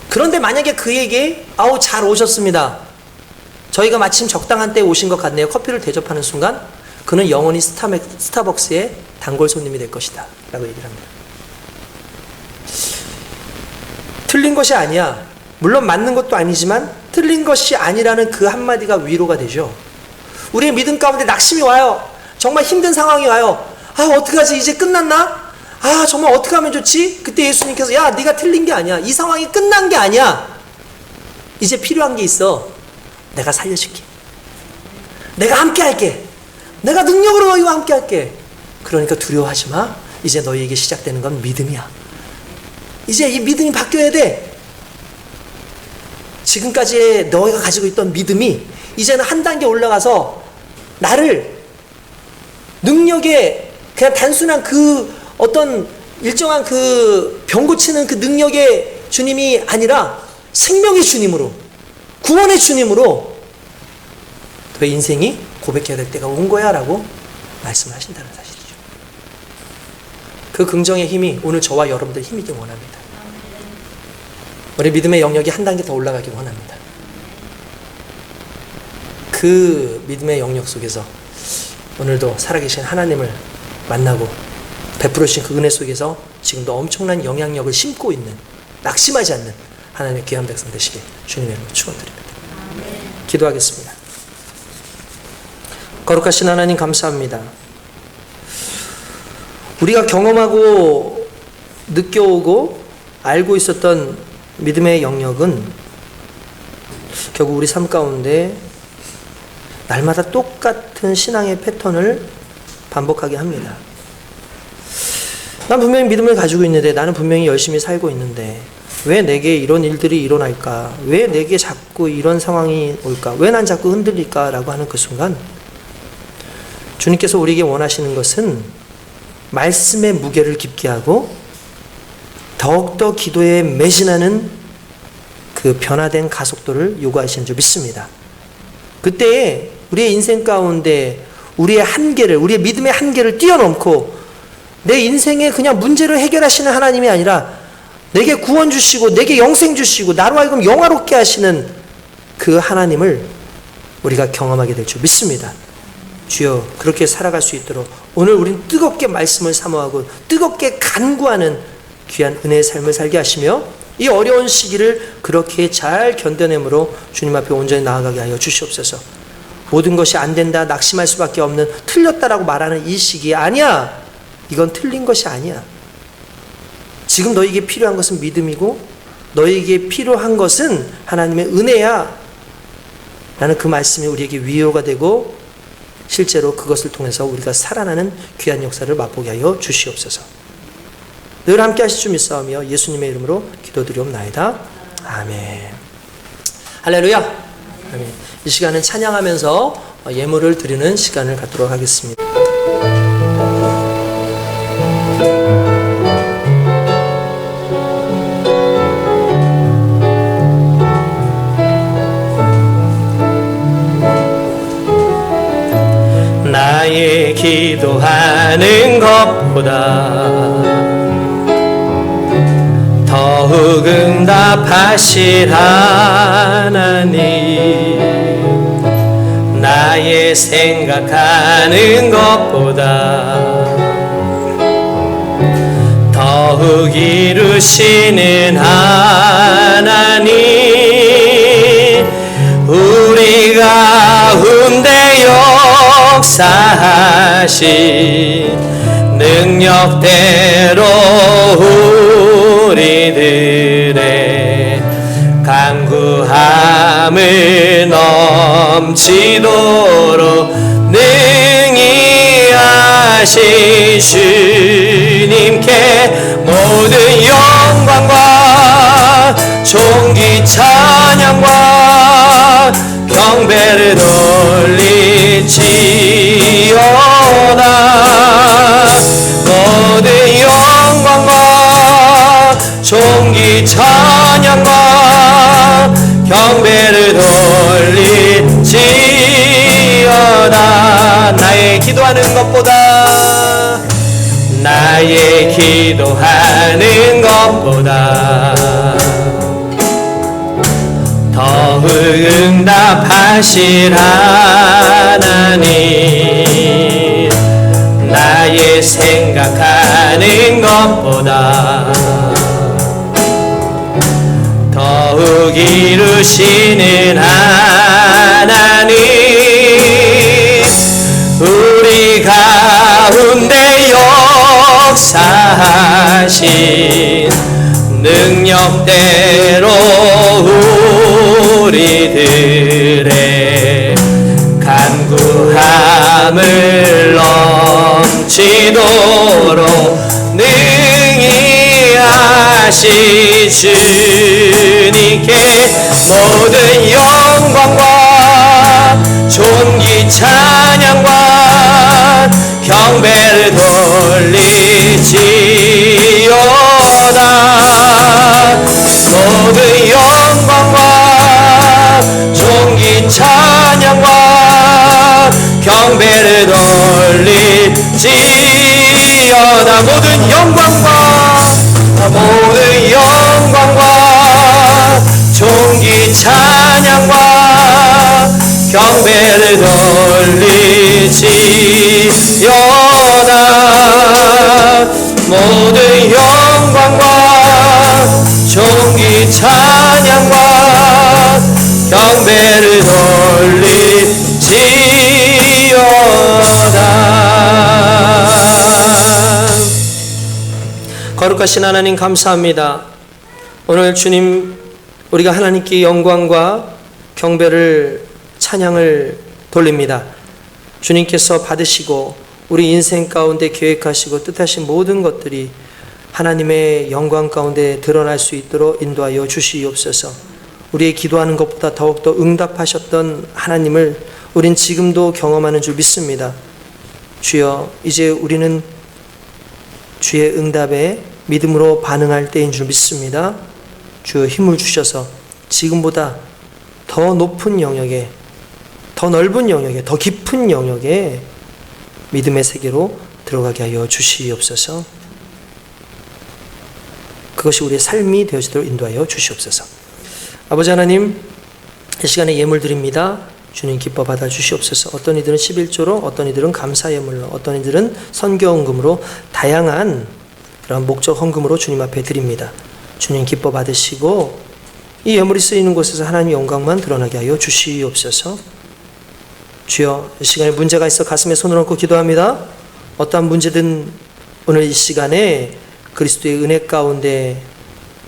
그런데 만약에 그에게 아우 잘 오셨습니다. 저희가 마침 적당한 때에 오신 것 같네요. 커피를 대접하는 순간 그는 영원히 스타벅스의 단골 손님이 될 것이다. 라고 얘기를 합니다. 틀린 것이 아니야. 물론 맞는 것도 아니지만 틀린 것이 아니라는 그 한마디가 위로가 되죠. 우리의 믿음 가운데 낙심이 와요. 정말 힘든 상황이 와요. 아, 어떡하지? 이제 끝났나? 아, 정말 어떻게 하면 좋지? 그때 예수님께서, 야, 네가 틀린 게 아니야. 이 상황이 끝난 게 아니야. 이제 필요한 게 있어. 내가 살려줄게. 내가 함께 할게. 내가 능력으로 너희와 함께 할게. 그러니까 두려워하지 마. 이제 너희에게 시작되는 건 믿음이야. 이제 이 믿음이 바뀌어야 돼. 지금까지 너희가 가지고 있던 믿음이 이제는 한 단계 올라가서 나를 능력에 그냥 단순한 그 어떤 일정한 그 병 고치는 그 능력의 주님이 아니라 생명의 주님으로, 구원의 주님으로 너의 인생이 고백해야 될 때가 온 거야 라고 말씀을 하신다는 사실이죠. 그 긍정의 힘이 오늘 저와 여러분들 힘이길 원합니다. 우리 믿음의 영역이 한 단계 더 올라가길 원합니다. 그 믿음의 영역 속에서 오늘도 살아계신 하나님을 만나고 베풀어 주신 그 은혜 속에서 지금도 엄청난 영향력을 심고 있는, 낙심하지 않는 하나님의 귀한 백성 되시길 주님의 이름으로 축원드립니다. 기도하겠습니다. 거룩하신 하나님 감사합니다. 우리가 경험하고 느껴오고 알고 있었던 믿음의 영역은 결국 우리 삶 가운데 날마다 똑같은 신앙의 패턴을 반복하게 합니다. 난 분명히 믿음을 가지고 있는데, 나는 분명히 열심히 살고 있는데 왜 내게 이런 일들이 일어날까? 왜 내게 자꾸 이런 상황이 올까? 왜 난 자꾸 흔들릴까? 라고 하는 그 순간 주님께서 우리에게 원하시는 것은 말씀의 무게를 깊게 하고 더욱더 기도에 매진하는 그 변화된 가속도를 요구하시는 줄 믿습니다. 그때에 우리의 인생 가운데 우리의 한계를, 우리의 믿음의 한계를 뛰어넘고 내 인생의 그냥 문제를 해결하시는 하나님이 아니라 내게 구원 주시고 내게 영생 주시고 나로 하여금 영화롭게 하시는 그 하나님을 우리가 경험하게 될 줄 믿습니다. 주여, 그렇게 살아갈 수 있도록 오늘 우린 뜨겁게 말씀을 사모하고 뜨겁게 간구하는 귀한 은혜의 삶을 살게 하시며 이 어려운 시기를 그렇게 잘 견뎌내므로 주님 앞에 온전히 나아가게 하여 주시옵소서. 모든 것이 안 된다, 낙심할 수밖에 없는, 틀렸다라고 말하는 이 시기에 아니야, 이건 틀린 것이 아니야. 지금 너에게 필요한 것은 믿음이고 너에게 필요한 것은 하나님의 은혜야. 나는 그 말씀이 우리에게 위로가 되고 실제로 그것을 통해서 우리가 살아나는 귀한 역사를 맛보게 하여 주시옵소서. 늘 함께 하실 줄 믿사오며 예수님의 이름으로 기도드리옵나이다. 아멘. 할렐루야. 아멘. 이 시간은 찬양하면서 예물을 드리는 시간을 갖도록 하겠습니다. 나의 기도하는 것보다 더욱 응답하실 하나님, 나의 생각하는 것보다 더욱 이루시는 하나님, 우리 가운데 역사하신 능력대로 우리들의 간구함을 넘치도록 능히 하신 주님께 모든 영광과 존귀 찬양과 경배를 돌리지어다. 모든 영광과 존귀 찬양과 경배를 돌리지어다. 나의 기도하는 것보다, 나의 기도하는 것보다 더욱 응답하실 하나님, 나의 생각하는 것보다 더욱 이루시는 하나님, 우리 가운데 역사하신 능력대로 우리들의 간구함을 넘치도록 능히 하신 주님께 모든 영광과 존귀 찬양과 경배를 돌리지어다. 모든 영광과 존귀 찬양과 경배를 돌리지어다. 모든 영광과 존귀 찬양과 경배를 돌리지어다. 모든 영광과 존귀 찬양과 경배를 돌리지어다. 거룩하신 하나님 감사합니다. 오늘 주님, 우리가 하나님께 영광과 경배를 찬양을 돌립니다. 주님께서 받으시고 우리 인생 가운데 계획하시고 뜻하신 모든 것들이 하나님의 영광 가운데 드러날 수 있도록 인도하여 주시옵소서. 우리의 기도하는 것보다 더욱더 응답하셨던 하나님을 우린 지금도 경험하는 줄 믿습니다. 주여, 이제 우리는 주의 응답에 믿음으로 반응할 때인 줄 믿습니다. 주여, 힘을 주셔서 지금보다 더 높은 영역에, 더 넓은 영역에, 더 깊은 영역에 믿음의 세계로 들어가게 하여 주시옵소서. 그것이 우리의 삶이 되어지도록 인도하여 주시옵소서. 아버지 하나님, 이 시간에 예물 드립니다. 주님 기뻐 받아 주시옵소서. 어떤 이들은 11조로, 어떤 이들은 감사 예물로, 어떤 이들은 선교 헌금으로, 다양한 그런 목적 헌금으로 주님 앞에 드립니다. 주님 기뻐 받으시고 이 예물이 쓰이는 곳에서 하나님의 영광만 드러나게 하여 주시옵소서. 주여, 이 시간에 문제가 있어 가슴에 손을 얹고 기도합니다. 어떠한 문제든 오늘 이 시간에 그리스도의 은혜 가운데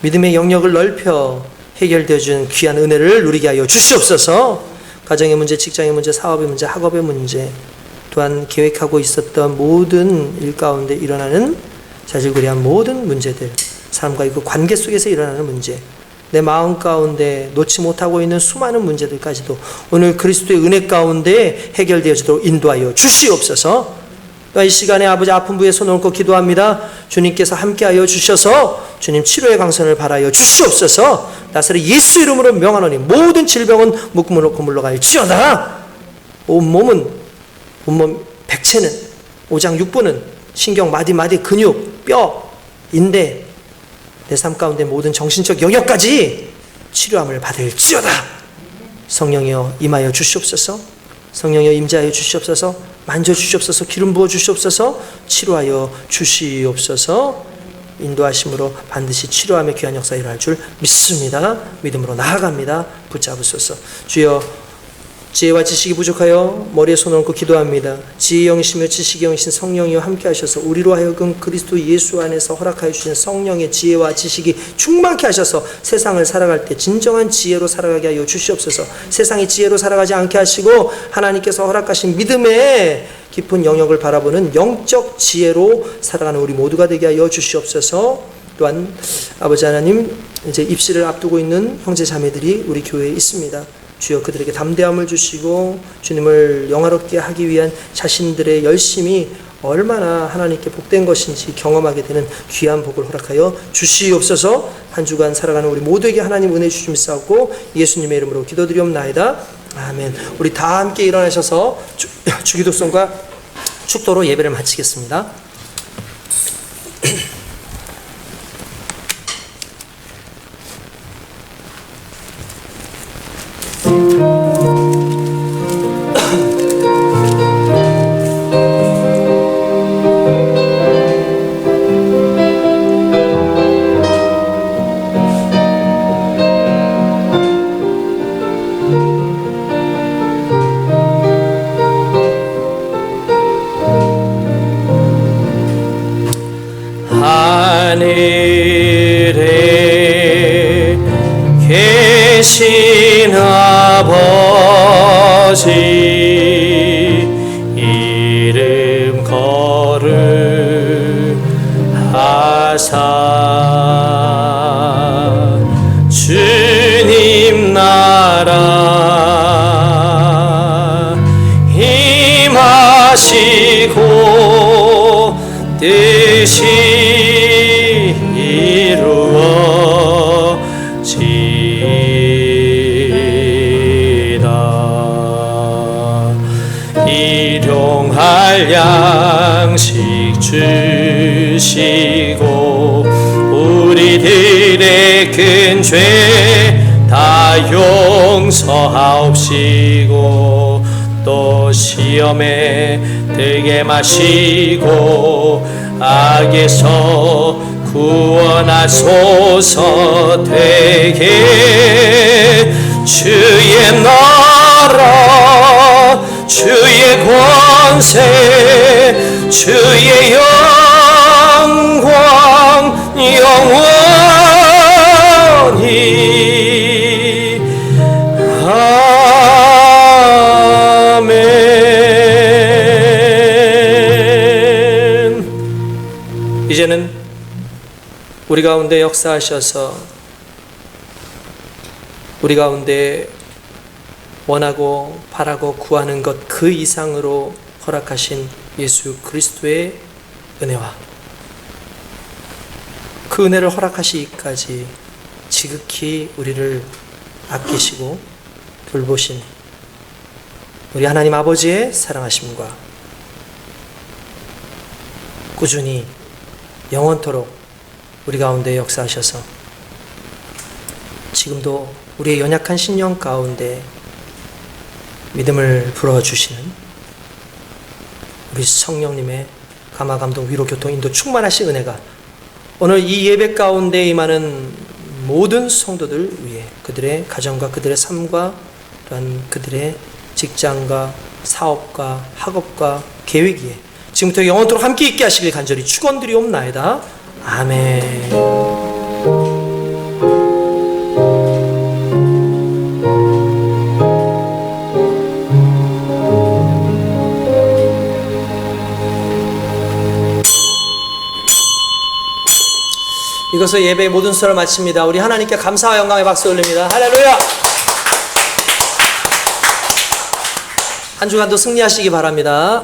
믿음의 영역을 넓혀 해결되어 준 귀한 은혜를 누리게 하여 주시옵소서. 가정의 문제, 직장의 문제, 사업의 문제, 학업의 문제, 또한 계획하고 있었던 모든 일 가운데 일어나는 자질구레한 모든 문제들, 사람과의 그 관계 속에서 일어나는 문제, 내 마음 가운데 놓지 못하고 있는 수많은 문제들까지도 오늘 그리스도의 은혜 가운데 해결되어지도록 인도하여 주시옵소서. 이 시간에 아버지 아픈 부에 손을 얹고 기도합니다. 주님께서 함께하여 주셔서 주님 치료의 강선을 바라여 주시옵소서. 나사렛 예수 이름으로 명하노니 모든 질병은 묶음을 놓고 물러갈지어다. 온몸 백체는, 오장 육부는, 신경, 마디, 근육, 뼈, 인대, 내 삶 가운데 모든 정신적 영역까지 치료함을 받을지어다. 성령이여 임하여 주시옵소서. 성령이여 임재하여 주시옵소서. 만져주시옵소서. 기름 부어 주시옵소서. 치료하여 주시옵소서. 인도하심으로 반드시 치료함의 귀한 역사 일어날 줄 믿습니다. 믿음으로 나아갑니다. 붙잡으소서. 주여, 지혜와 지식이 부족하여 머리에 손을 얹고 기도합니다. 지혜의 영이시며 지식의 영이신 성령이여 함께 하셔서 우리로 하여금 그리스도 예수 안에서 허락하여 주신 성령의 지혜와 지식이 충만케 하셔서 세상을 살아갈 때 진정한 지혜로 살아가게 하여 주시옵소서. 세상이 지혜로 살아가지 않게 하시고 하나님께서 허락하신 믿음의 깊은 영역을 바라보는 영적 지혜로 살아가는 우리 모두가 되게 하여 주시옵소서. 또한 아버지 하나님, 이제 입시를 앞두고 있는 형제 자매들이 우리 교회에 있습니다. 주여, 그들에게 담대함을 주시고 주님을 영화롭게 하기 위한 자신들의 열심이 얼마나 하나님께 복된 것인지 경험하게 되는 귀한 복을 허락하여 주시옵소서. 한 주간 살아가는 우리 모두에게 하나님 은혜 주심 싸우고 예수님의 이름으로 기도드리옵나이다. 아멘. 우리 다 함께 일어나셔서 주기도송과 축도로 예배를 마치겠습니다. 하늘에 계신 아버지 이름 거룩 주시고 우리들의 큰 죄 다 용서하옵시고 또 시험에 들게 마시고 악에서 구원하소서. 되게 주의 나라 주의 권세 주의 영광 영원히 아멘. 이제는 우리 가운데 역사하셔서 우리 가운데 원하고 바라고 구하는 것 그 이상으로 허락하신 예수 그리스도의 은혜와 그 은혜를 허락하시기까지 지극히 우리를 아끼시고 돌보신 우리 하나님 아버지의 사랑하심과 꾸준히 영원토록 우리 가운데 역사하셔서 지금도 우리의 연약한 신령 가운데 믿음을 불어주시는 우리 성령님의 감화, 감동, 위로, 교통, 인도 충만하신 은혜가 오늘 이 예배 가운데 임하는 모든 성도들 위해 그들의 가정과 그들의 삶과 또한 그들의 직장과 사업과 학업과 계획 위에 지금부터 영원토록 함께 있게 하시길 간절히 축원드리옵나이다. 아멘. 이것을 예배의 모든 수를 마칩니다. 우리 하나님께 감사와 영광의 박수 올립니다. 할렐루야. 한 주간도 승리하시기 바랍니다.